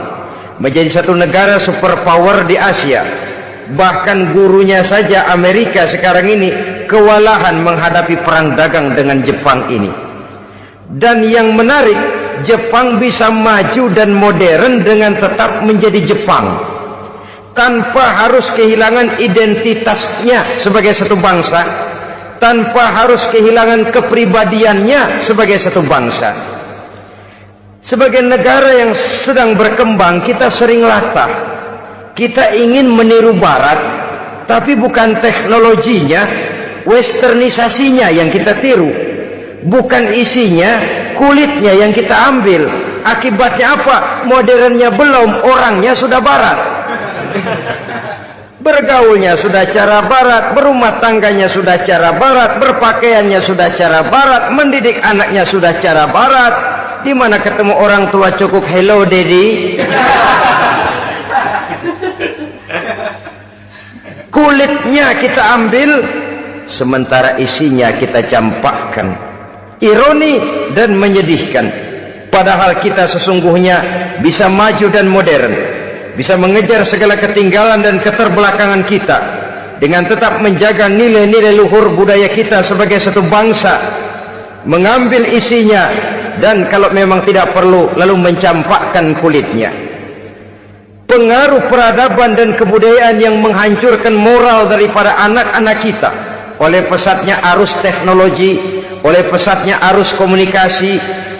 menjadi satu negara superpower di Asia. Bahkan gurunya saja Amerika sekarang ini kewalahan menghadapi perang dagang dengan Jepang ini. Dan yang menarik, Jepang bisa maju dan modern dengan tetap menjadi Jepang, tanpa harus kehilangan identitasnya sebagai satu bangsa, tanpa harus kehilangan kepribadiannya sebagai satu bangsa. Sebagai negara yang sedang berkembang, kita sering latah. Kita ingin meniru Barat, tapi bukan teknologinya, westernisasinya yang kita tiru. Bukan isinya, kulitnya yang kita ambil. Akibatnya apa? Modernnya belum, orangnya sudah Barat. Bergaulnya sudah cara Barat, berumah tangganya sudah cara Barat, berpakaiannya sudah cara Barat, mendidik anaknya sudah cara Barat. Di mana ketemu orang tua cukup hello daddy. Kulitnya kita ambil, sementara isinya kita campakkan. Ironi dan menyedihkan. Padahal kita sesungguhnya bisa maju dan modern, bisa mengejar segala ketinggalan dan keterbelakangan kita dengan tetap menjaga nilai-nilai luhur budaya kita sebagai satu bangsa, mengambil isinya dan kalau memang tidak perlu lalu mencampakkan kulitnya. Pengaruh peradaban dan kebudayaan yang menghancurkan moral daripada anak-anak kita oleh pesatnya arus teknologi, oleh pesatnya arus komunikasi,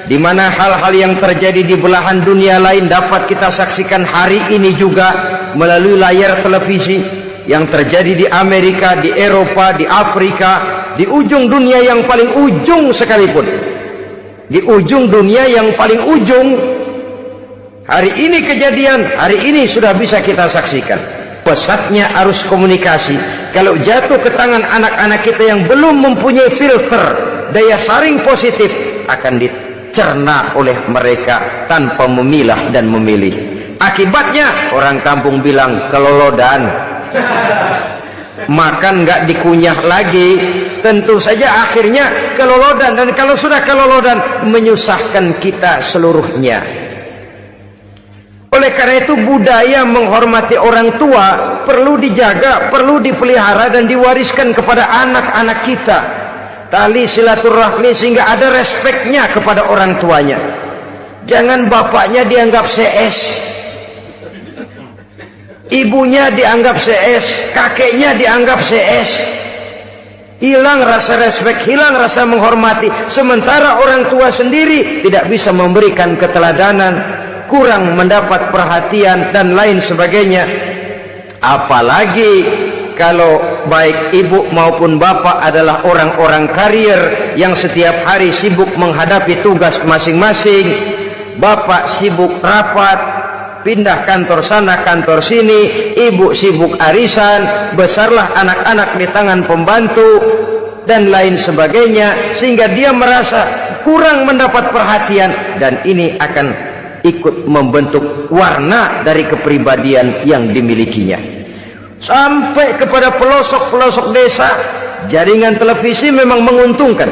di mana hal-hal yang terjadi di belahan dunia lain dapat kita saksikan hari ini juga melalui layar televisi. Yang terjadi di Amerika, di Eropa, di Afrika, di ujung dunia yang paling ujung sekalipun, di ujung dunia yang paling ujung, hari ini kejadian, hari ini sudah bisa kita saksikan. Pesatnya arus komunikasi kalau jatuh ke tangan anak-anak kita yang belum mempunyai filter daya saring positif, akan dicerna oleh mereka tanpa memilah dan memilih. Akibatnya orang kampung bilang kelolodan. Makan nggak dikunyah lagi, tentu saja akhirnya kelolodan, dan kalau sudah kelolodan menyusahkan kita seluruhnya. Oleh karena itu budaya menghormati orang tua perlu dijaga, perlu dipelihara dan diwariskan kepada anak-anak kita. Tali silaturahmi sehingga ada respeknya kepada orang tuanya. Jangan bapaknya dianggap CS, ibunya dianggap CS, kakeknya dianggap CS. Hilang rasa respek, hilang rasa menghormati. Sementara orang tua sendiri tidak bisa memberikan keteladanan, kurang mendapat perhatian dan lain sebagainya. Apalagi kalau baik ibu maupun bapak adalah orang-orang karier yang setiap hari sibuk menghadapi tugas masing-masing. Bapak sibuk rapat, pindah kantor sana kantor sini, ibu sibuk arisan, besarlah anak-anak di tangan pembantu dan lain sebagainya, sehingga dia merasa kurang mendapat perhatian, dan ini akan ikut membentuk warna dari kepribadian yang dimilikinya. Sampai kepada pelosok-pelosok desa, jaringan televisi memang menguntungkan,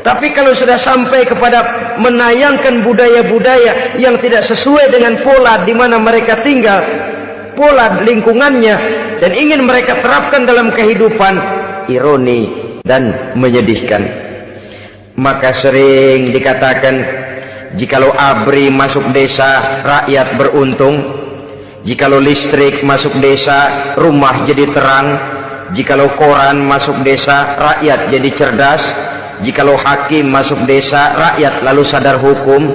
Tapi kalau sudah sampai kepada menayangkan budaya-budaya yang tidak sesuai dengan pola di mana mereka tinggal, pola lingkungannya, dan ingin mereka terapkan dalam kehidupan, ironi dan menyedihkan. Maka sering dikatakan, jikalau ABRI masuk desa, rakyat beruntung. Jikalau listrik masuk desa, rumah jadi terang. Jikalau koran masuk desa, rakyat jadi cerdas. Jikalau hakim masuk desa, rakyat lalu sadar hukum.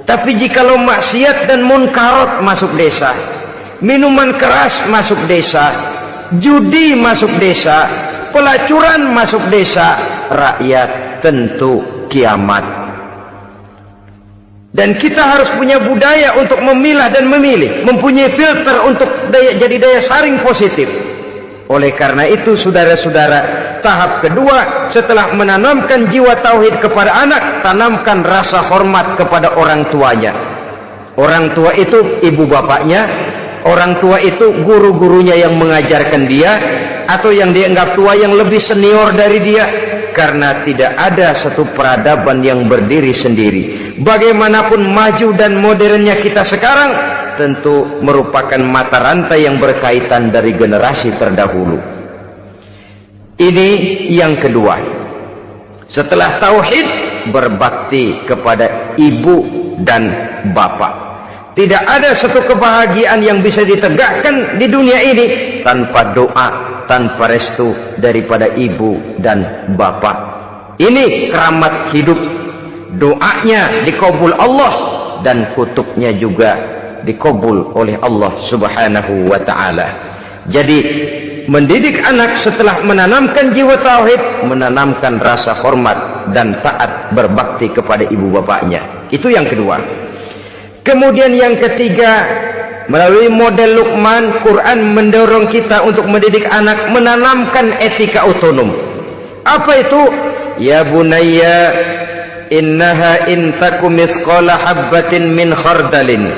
Tapi jikalau maksiat dan munkarat masuk desa, minuman keras masuk desa, judi masuk desa, pelacuran masuk desa, rakyat tentu kiamat. Dan kita harus punya budaya untuk memilah dan memilih, mempunyai filter untuk jadi daya saring positif. Oleh karena itu, saudara-saudara, tahap kedua setelah menanamkan jiwa tauhid kepada anak, tanamkan rasa hormat kepada orang tuanya. Orang tua itu ibu bapaknya, orang tua itu guru-gurunya yang mengajarkan dia, atau yang dianggap tua yang lebih senior dari dia. Karena tidak ada satu peradaban yang berdiri sendiri. Bagaimanapun maju dan modernnya kita sekarang, tentu merupakan mata rantai yang berkaitan dari generasi terdahulu. Ini yang kedua. Setelah tauhid, berbakti kepada ibu dan bapak. Tidak ada satu kebahagiaan yang bisa ditegakkan di dunia ini tanpa doa, tanpa restu daripada ibu dan bapak. Ini keramat hidup. Doanya dikabul Allah dan kutuknya juga dikabul oleh Allah Subhanahu wa ta'ala. Jadi mendidik anak setelah menanamkan jiwa tauhid, menanamkan rasa hormat dan taat berbakti kepada ibu bapaknya. Itu yang kedua. Kemudian yang ketiga, melalui model Luqman, Quran mendorong kita untuk mendidik anak menanamkan etika otonom. Apa itu? Ya bunayya innaha in takum mithqala habbatin min khardalin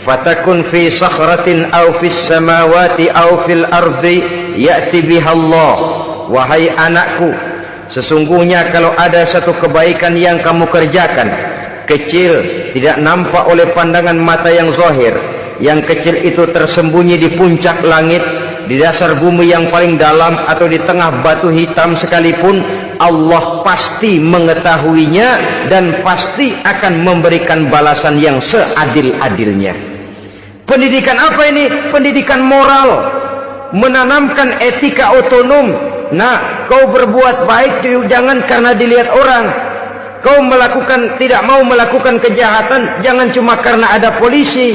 fatakun fi sakhratin aw fis samawati aw fil ardi ya'ti biha Allah. Wahai anakku, sesungguhnya kalau ada satu kebaikan yang kamu kerjakan, kecil, tidak nampak oleh pandangan mata yang zahir, yang kecil itu tersembunyi di puncak langit, di dasar bumi yang paling dalam, atau di tengah batu hitam sekalipun, Allah pasti mengetahuinya dan pasti akan memberikan balasan yang seadil-adilnya. Pendidikan apa ini? Pendidikan moral, menanamkan etika otonom. Nah, kau berbuat baik jangan karena dilihat orang. Kau tidak mau melakukan kejahatan jangan cuma karena ada polisi.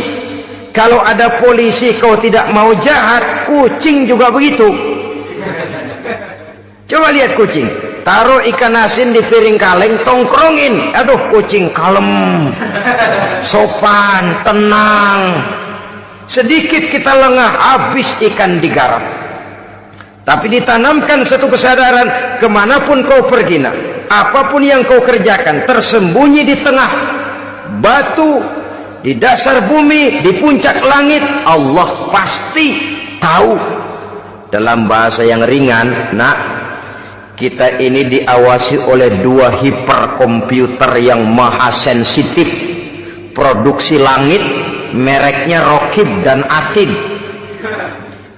Kalau ada polisi kau tidak mau jahat, kucing juga begitu. Coba lihat kucing, taruh ikan asin di piring kaleng, tongkrongin, aduh kucing kalem, sopan, tenang. Sedikit kita lengah, habis ikan digarap. Tapi ditanamkan satu kesadaran, kemanapun kau pergi, nak, apapun yang kau kerjakan, tersembunyi di tengah batu, di dasar bumi, di puncak langit, Allah pasti tahu. Dalam bahasa yang ringan, nak, kita ini diawasi oleh dua hiperkomputer yang maha sensitif. Produksi langit, mereknya Rokib dan Atid.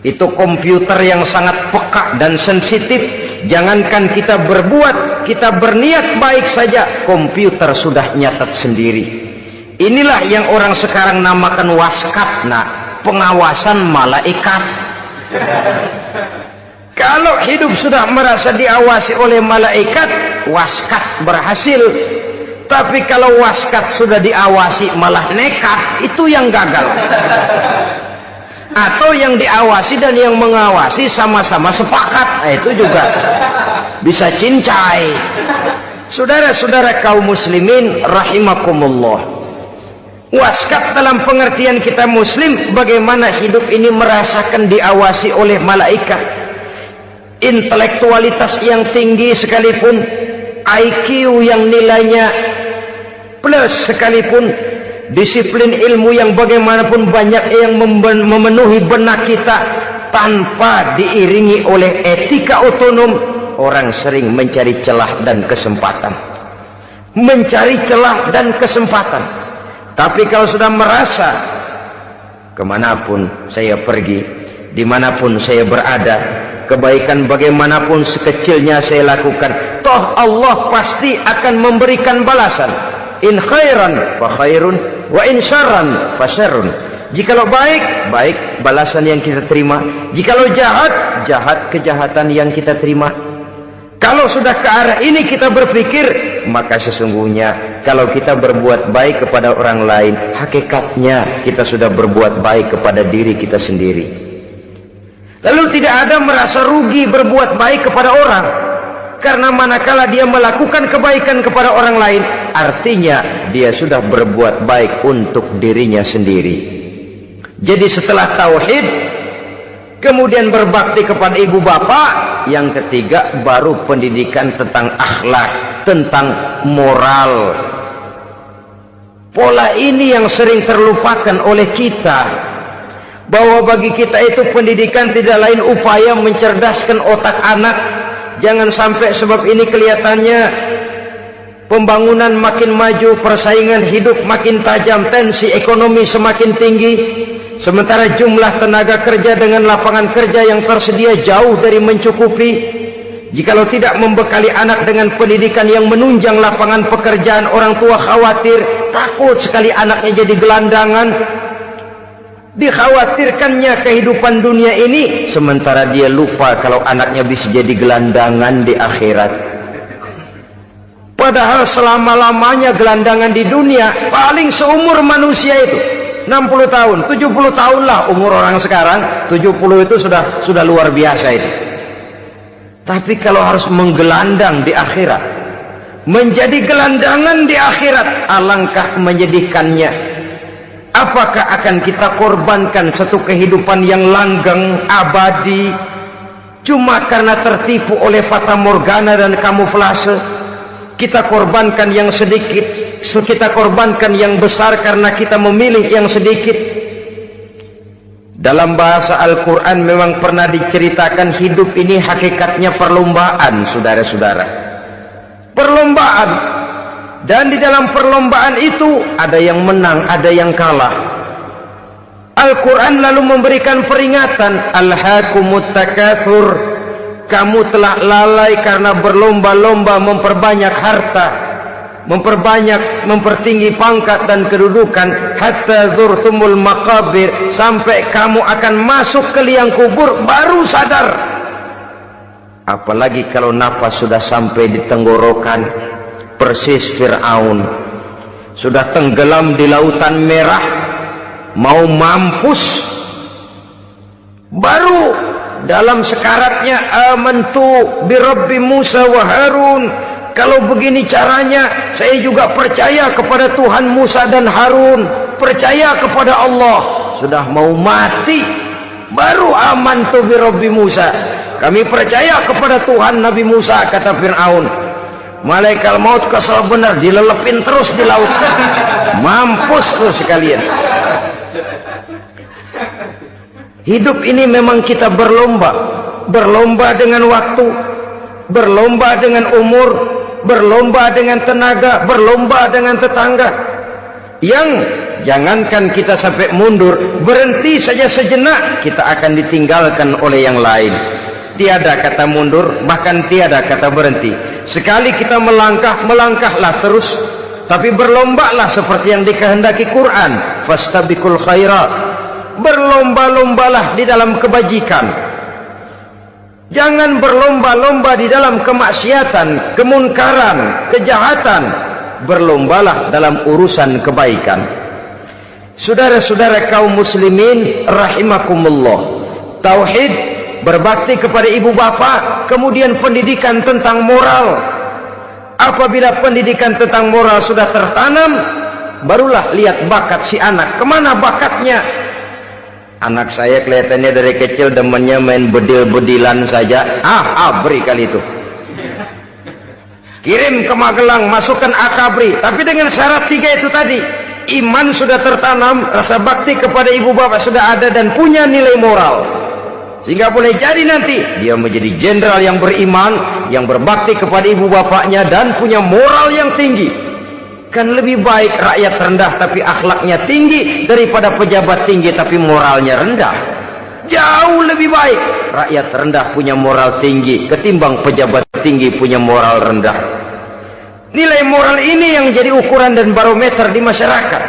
Itu komputer yang sangat peka dan sensitif. Jangankan kita berbuat, kita berniat baik saja, komputer sudah nyatat sendiri. Inilah yang orang sekarang namakan waskat, nah, pengawasan malaikat. Kalau hidup sudah merasa diawasi oleh malaikat, waskat berhasil. Tapi kalau waskat sudah diawasi malah nekat, itu yang gagal. Atau yang diawasi dan yang mengawasi sama-sama sepakat, nah, itu juga bisa cincai. Saudara-saudara kaum muslimin rahimakumullah, waskat dalam pengertian kita muslim, bagaimana hidup ini merasakan diawasi oleh malaikat. Intelektualitas yang tinggi sekalipun, IQ yang nilainya plus sekalipun, disiplin ilmu yang bagaimanapun banyak yang memenuhi benak kita, tanpa diiringi oleh etika otonom, orang sering mencari celah dan kesempatan. mencari celah dan kesempatan. Tapi kalau sudah merasa kemanapun saya pergi, dimanapun saya berada, kebaikan bagaimanapun sekecilnya saya lakukan, toh Allah pasti akan memberikan balasan. In khairan fa khairun, wa in syarran fa syarrun. Jikalau baik, baik balasan yang kita terima. Jikalau jahat, jahat kejahatan yang kita terima. Kalau sudah ke arah ini kita berpikir, maka sesungguhnya kalau kita berbuat baik kepada orang lain, hakikatnya kita sudah berbuat baik kepada diri kita sendiri. Lalu tidak ada merasa rugi berbuat baik kepada orang, karena manakala dia melakukan kebaikan kepada orang lain, artinya dia sudah berbuat baik untuk dirinya sendiri. Jadi setelah tauhid, kemudian berbakti kepada ibu bapak, yang ketiga baru pendidikan tentang akhlak, tentang moral. Pola ini yang sering terlupakan oleh kita, bahwa bagi kita itu pendidikan tidak lain upaya mencerdaskan otak anak. Jangan sampai sebab ini kelihatannya pembangunan makin maju, persaingan hidup makin tajam, tensi ekonomi semakin tinggi, sementara jumlah tenaga kerja dengan lapangan kerja yang tersedia jauh dari mencukupi. Jikalau tidak membekali anak dengan pendidikan yang menunjang lapangan pekerjaan, orang tua khawatir, takut sekali anaknya jadi gelandangan. Dikhawatirkannya kehidupan dunia ini, sementara dia lupa kalau anaknya bisa jadi gelandangan di akhirat. Padahal selama-lamanya gelandangan di dunia paling seumur manusia itu 60 tahun, 70 tahun lah umur orang sekarang. 70 itu sudah luar biasa itu. Tapi kalau harus menggelandang di akhirat, menjadi gelandangan di akhirat, alangkah menyedihkannya. Apakah akan kita korbankan satu kehidupan yang langgeng, abadi, cuma karena tertipu oleh fata morgana dan kamuflase? Kita korbankan yang sedikit, kita korbankan yang besar karena kita memilih yang sedikit. Dalam bahasa Al-Quran memang pernah diceritakan hidup ini hakikatnya perlombaan, saudara-saudara. Perlombaan. Dan di dalam perlombaan itu ada yang menang, ada yang kalah. Al-Quran lalu memberikan peringatan, Alhaakumut takatsur, kamu telah lalai karena berlomba-lomba memperbanyak harta, mempertinggi pangkat dan kedudukan, hatta zurtumul maqabir, sampai kamu akan masuk ke liang kubur baru sadar. Apalagi kalau nafas sudah sampai di tenggorokan. Persis Fir'aun sudah tenggelam di lautan merah, mau mampus, baru dalam sekaratnya amantu bi Rabbi Musa wa Harun. Kalau begini caranya, saya juga percaya kepada Tuhan Musa dan Harun, percaya kepada Allah. Sudah mau mati, baru amantu bi Rabbi Musa, kami percaya kepada Tuhan Nabi Musa, kata Fir'aun. Malaikat maut kesal benar, dilelepin terus di laut, mampus terus sekalian. Hidup ini memang kita berlomba, berlomba dengan waktu, berlomba dengan umur, berlomba dengan tenaga, berlomba dengan tetangga. Yang jangankan kita sampai mundur, berhenti saja sejenak, kita akan ditinggalkan oleh yang lain. Tiada kata mundur, bahkan tiada kata berhenti. Sekali kita melangkah, melangkahlah terus. Tapi berlombalah seperti yang dikehendaki Quran, fastabiqul khairat, berlomba-lombalah di dalam kebajikan. Jangan berlomba-lomba di dalam kemaksiatan, kemunkaran, kejahatan. Berlombalah dalam urusan kebaikan. Saudara-saudara kaum muslimin rahimakumullah, tauhid, berbakti kepada ibu bapa, kemudian pendidikan tentang moral. Apabila pendidikan tentang moral sudah tertanam, barulah lihat bakat si anak. Kemana bakatnya? Anak saya kelihatannya dari kecil demennya main bedil-bedilan saja. Abri kali itu. Kirim ke Magelang, masukkan akabri. Tapi dengan syarat 3 itu tadi. Iman sudah tertanam, rasa bakti kepada ibu bapak sudah ada, dan punya nilai moral. Sehingga boleh jadi nanti dia menjadi jenderal yang beriman, yang berbakti kepada ibu bapaknya, dan punya moral yang tinggi. Kan lebih baik rakyat rendah tapi akhlaknya tinggi daripada pejabat tinggi tapi moralnya rendah. Jauh lebih baik rakyat rendah punya moral tinggi ketimbang pejabat tinggi punya moral rendah. Nilai moral ini yang jadi ukuran dan barometer di masyarakat.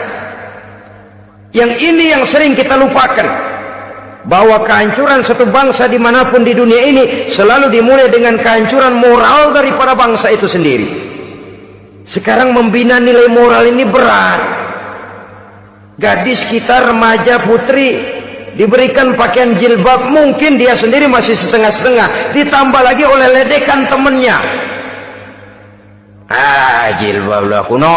Yang ini yang sering kita lupakan, bahwa kehancuran satu bangsa dimanapun di dunia ini selalu dimulai dengan kehancuran moral daripada bangsa itu sendiri. Sekarang membina nilai moral ini berat. Gadis kita, remaja, putri diberikan pakaian jilbab, mungkin dia sendiri masih setengah-setengah, ditambah lagi oleh ledekan temennya. Jilbab lah kuno,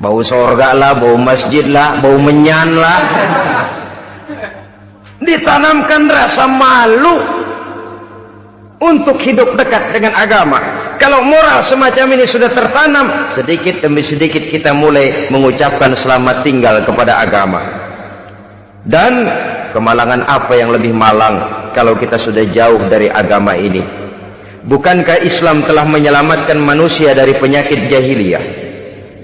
bau sorga lah, bau masjid lah, bau menyan lah. Ditanamkan rasa malu untuk hidup dekat dengan agama. Kalau moral semacam ini sudah tertanam, sedikit demi sedikit kita mulai mengucapkan selamat tinggal kepada agama. Dan kemalangan apa yang lebih malang kalau kita sudah jauh dari agama ini? Bukankah Islam telah menyelamatkan manusia dari penyakit jahiliyah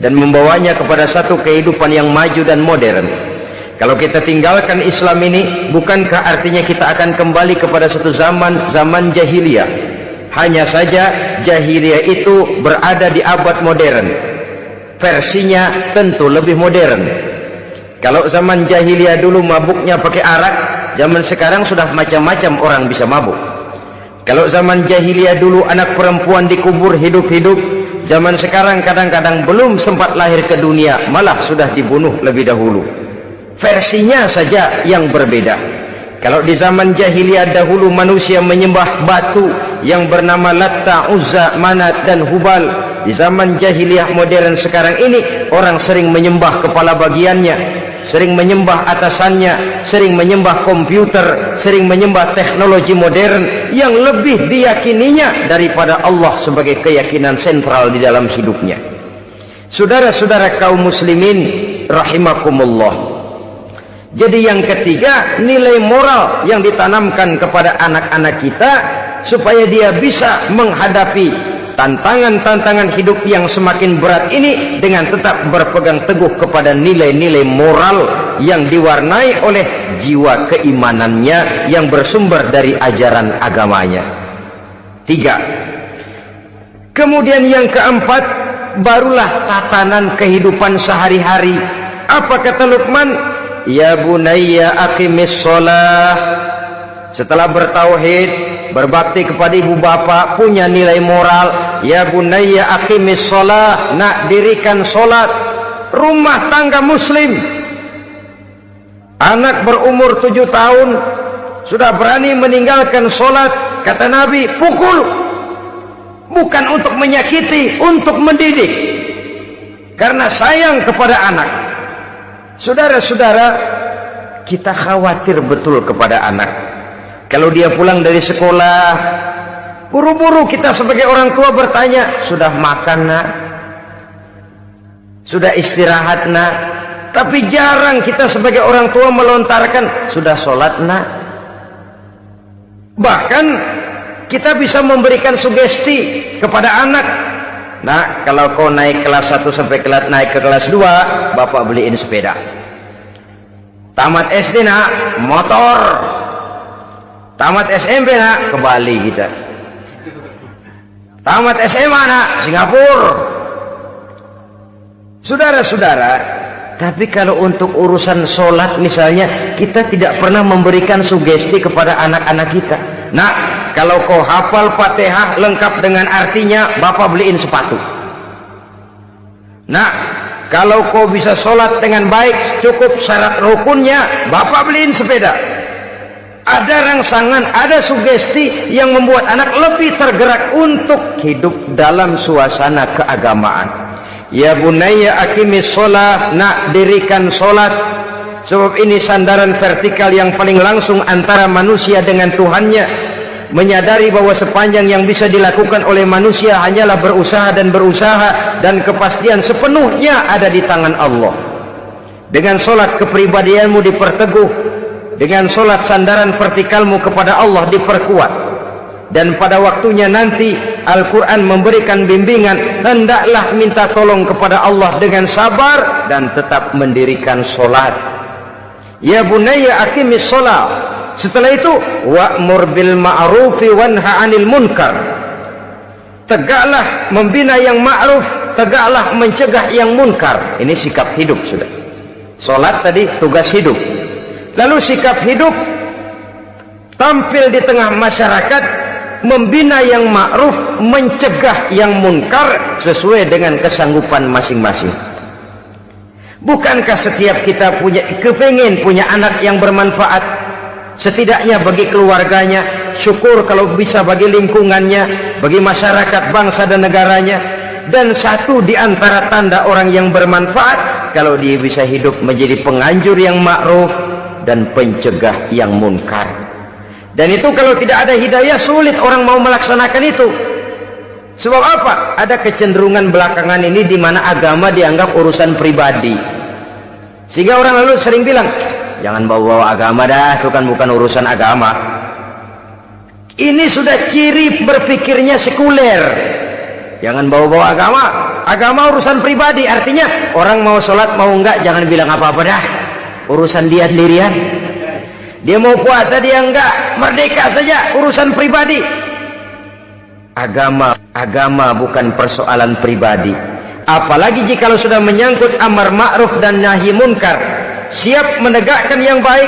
dan membawanya kepada satu kehidupan yang maju dan modern? Kalau kita tinggalkan Islam ini, bukankah artinya kita akan kembali kepada satu zaman jahiliyah? Hanya saja jahiliyah itu berada di abad modern. Versinya tentu lebih modern. Kalau zaman jahiliyah dulu mabuknya pakai arak, zaman sekarang sudah macam-macam orang bisa mabuk. Kalau zaman jahiliyah dulu anak perempuan dikubur hidup-hidup, zaman sekarang kadang-kadang belum sempat lahir ke dunia, malah sudah dibunuh lebih dahulu. Versinya saja yang berbeda. Kalau di zaman jahiliyah dahulu manusia menyembah batu yang bernama Latta, Uzza, Manat dan Hubal, di zaman jahiliyah modern sekarang ini orang sering menyembah kepala bagiannya, sering menyembah atasannya, sering menyembah komputer, sering menyembah teknologi modern yang lebih diyakininya daripada Allah sebagai keyakinan sentral di dalam hidupnya. Saudara-saudara kaum muslimin rahimakumullah. Jadi yang ketiga, nilai moral yang ditanamkan kepada anak-anak kita supaya dia bisa menghadapi tantangan-tantangan hidup yang semakin berat ini dengan tetap berpegang teguh kepada nilai-nilai moral yang diwarnai oleh jiwa keimanannya yang bersumber dari ajaran agamanya. 3. Kemudian yang keempat, barulah tatanan kehidupan sehari-hari. Apa kata Luqman? Ya bunayya aqimis sholah. Setelah bertauhid, berbakti kepada ibu bapa, punya nilai moral. Ya bunayya aqimis sholah, nak dirikan sholat. Rumah tangga muslim, anak berumur 7 tahun sudah berani meninggalkan sholat, kata Nabi, pukul. Bukan untuk menyakiti, untuk mendidik, karena sayang kepada anak. Saudara-saudara, kita khawatir betul kepada anak. Kalau dia pulang dari sekolah, buru-buru kita sebagai orang tua bertanya, sudah makan nak? Sudah istirahat nak? Tapi jarang kita sebagai orang tua melontarkan, sudah sholat nak? Bahkan kita bisa memberikan sugesti kepada anak. Nah, kalau kau naik kelas 1 sampai naik ke kelas 2, bapak beliin sepeda. Tamat SD nak, motor. Tamat SMP nak, ke Bali kita. Tamat SMA nak, Singapura. Saudara-saudara, tapi kalau untuk urusan sholat misalnya, kita tidak pernah memberikan sugesti kepada anak-anak kita. Nah, kalau kau hafal Fatihah lengkap dengan artinya, bapak beliin sepatu. Nah, kalau kau bisa sholat dengan baik, cukup syarat rukunnya, bapak beliin sepeda. Ada rangsangan, ada sugesti yang membuat anak lebih tergerak untuk hidup dalam suasana keagamaan. Ya bunayya aqimis sholah, nak dirikan sholat. Sebab ini sandaran vertikal yang paling langsung antara manusia dengan Tuhannya. Menyadari bahwa sepanjang yang bisa dilakukan oleh manusia hanyalah berusaha, dan kepastian sepenuhnya ada di tangan Allah. Dengan sholat kepribadianmu diperteguh, dengan sholat sandaran vertikalmu kepada Allah diperkuat. Dan pada waktunya nanti Al-Quran memberikan bimbingan, hendaklah minta tolong kepada Allah dengan sabar dan tetap mendirikan solat. Ya bunayya aqimis solat. Setelah itu wa'mur bil ma'rufi wanha 'anil munkar. Tegaklah membina yang ma'ruf, tegaklah mencegah yang munkar. Ini sikap hidup sudah. Solat tadi tugas hidup. Lalu sikap hidup tampil di tengah masyarakat, membina yang ma'ruf, mencegah yang munkar sesuai dengan kesanggupan masing-masing. Bukankah setiap kita kepingin punya anak yang bermanfaat, setidaknya bagi keluarganya, syukur kalau bisa bagi lingkungannya, bagi masyarakat, bangsa dan negaranya. Dan satu di antara tanda orang yang bermanfaat, kalau dia bisa hidup menjadi penganjur yang ma'ruf dan pencegah yang munkar. Dan itu kalau tidak ada hidayah, sulit orang mau melaksanakan itu. Sebab apa? Ada kecenderungan belakangan ini di mana agama dianggap urusan pribadi. Sehingga orang lalu sering bilang, jangan bawa-bawa agama dah, itu kan bukan urusan agama. Ini sudah ciri berpikirnya sekuler. Jangan bawa-bawa agama. Agama urusan pribadi, artinya orang mau sholat mau enggak, jangan bilang apa-apa dah, urusan dia sendirian. Dia mau puasa dia enggak, merdeka saja, urusan pribadi. Agama bukan persoalan pribadi. Apalagi jika sudah menyangkut amar ma'ruf dan nahi munkar, siap menegakkan yang baik,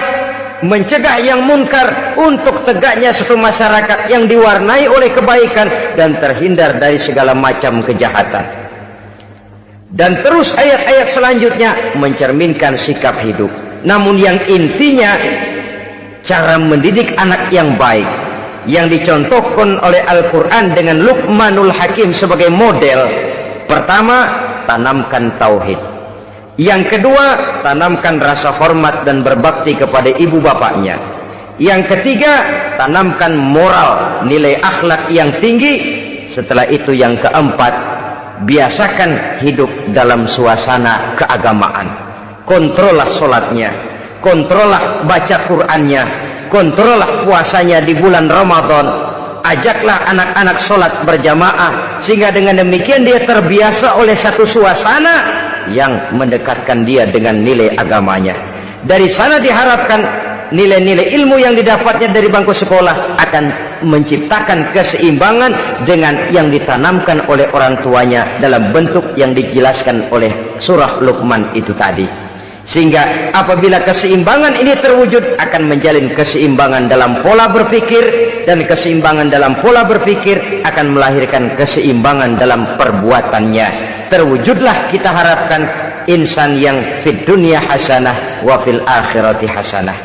mencegah yang munkar, untuk tegaknya satu masyarakat yang diwarnai oleh kebaikan dan terhindar dari segala macam kejahatan. Dan terus ayat-ayat selanjutnya mencerminkan sikap hidup. Namun yang intinya, cara mendidik anak yang baik yang dicontohkan oleh Al-Quran dengan Luqmanul Hakim sebagai model. Pertama, tanamkan tauhid. Yang kedua, tanamkan rasa hormat dan berbakti kepada ibu bapaknya. Yang ketiga, tanamkan moral, nilai akhlak yang tinggi. Setelah itu yang keempat, biasakan hidup dalam suasana keagamaan. Kontrollah sholatnya, kontrollah baca Qur'annya, kontrollah puasanya di bulan Ramadan. Ajaklah anak-anak sholat berjamaah, sehingga dengan demikian dia terbiasa oleh satu suasana yang mendekatkan dia dengan nilai agamanya. Dari sana diharapkan nilai-nilai ilmu yang didapatnya dari bangku sekolah akan menciptakan keseimbangan dengan yang ditanamkan oleh orang tuanya dalam bentuk yang dijelaskan oleh surah Luqman itu tadi. Sehingga apabila keseimbangan ini terwujud, akan menjalin keseimbangan dalam pola berpikir, dan keseimbangan dalam pola berpikir akan melahirkan keseimbangan dalam perbuatannya. Terwujudlah kita harapkan insan yang fid dunya hasanah wa fil akhirati hasanah.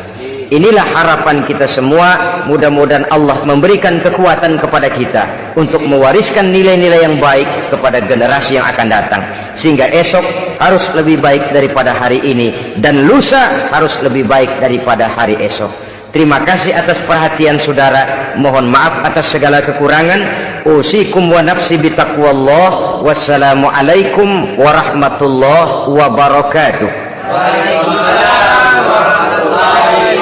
Inilah harapan kita semua. Mudah-mudahan Allah memberikan kekuatan kepada kita untuk mewariskan nilai-nilai yang baik kepada generasi yang akan datang, sehingga esok harus lebih baik daripada hari ini, dan lusa harus lebih baik daripada hari esok. Terima kasih atas perhatian saudara. Mohon maaf atas segala kekurangan. Usikum wa nafsi bitaqwallah. Wassalamualaikum warahmatullahi wabarakatuh. Waalaikumsalam warahmatullahi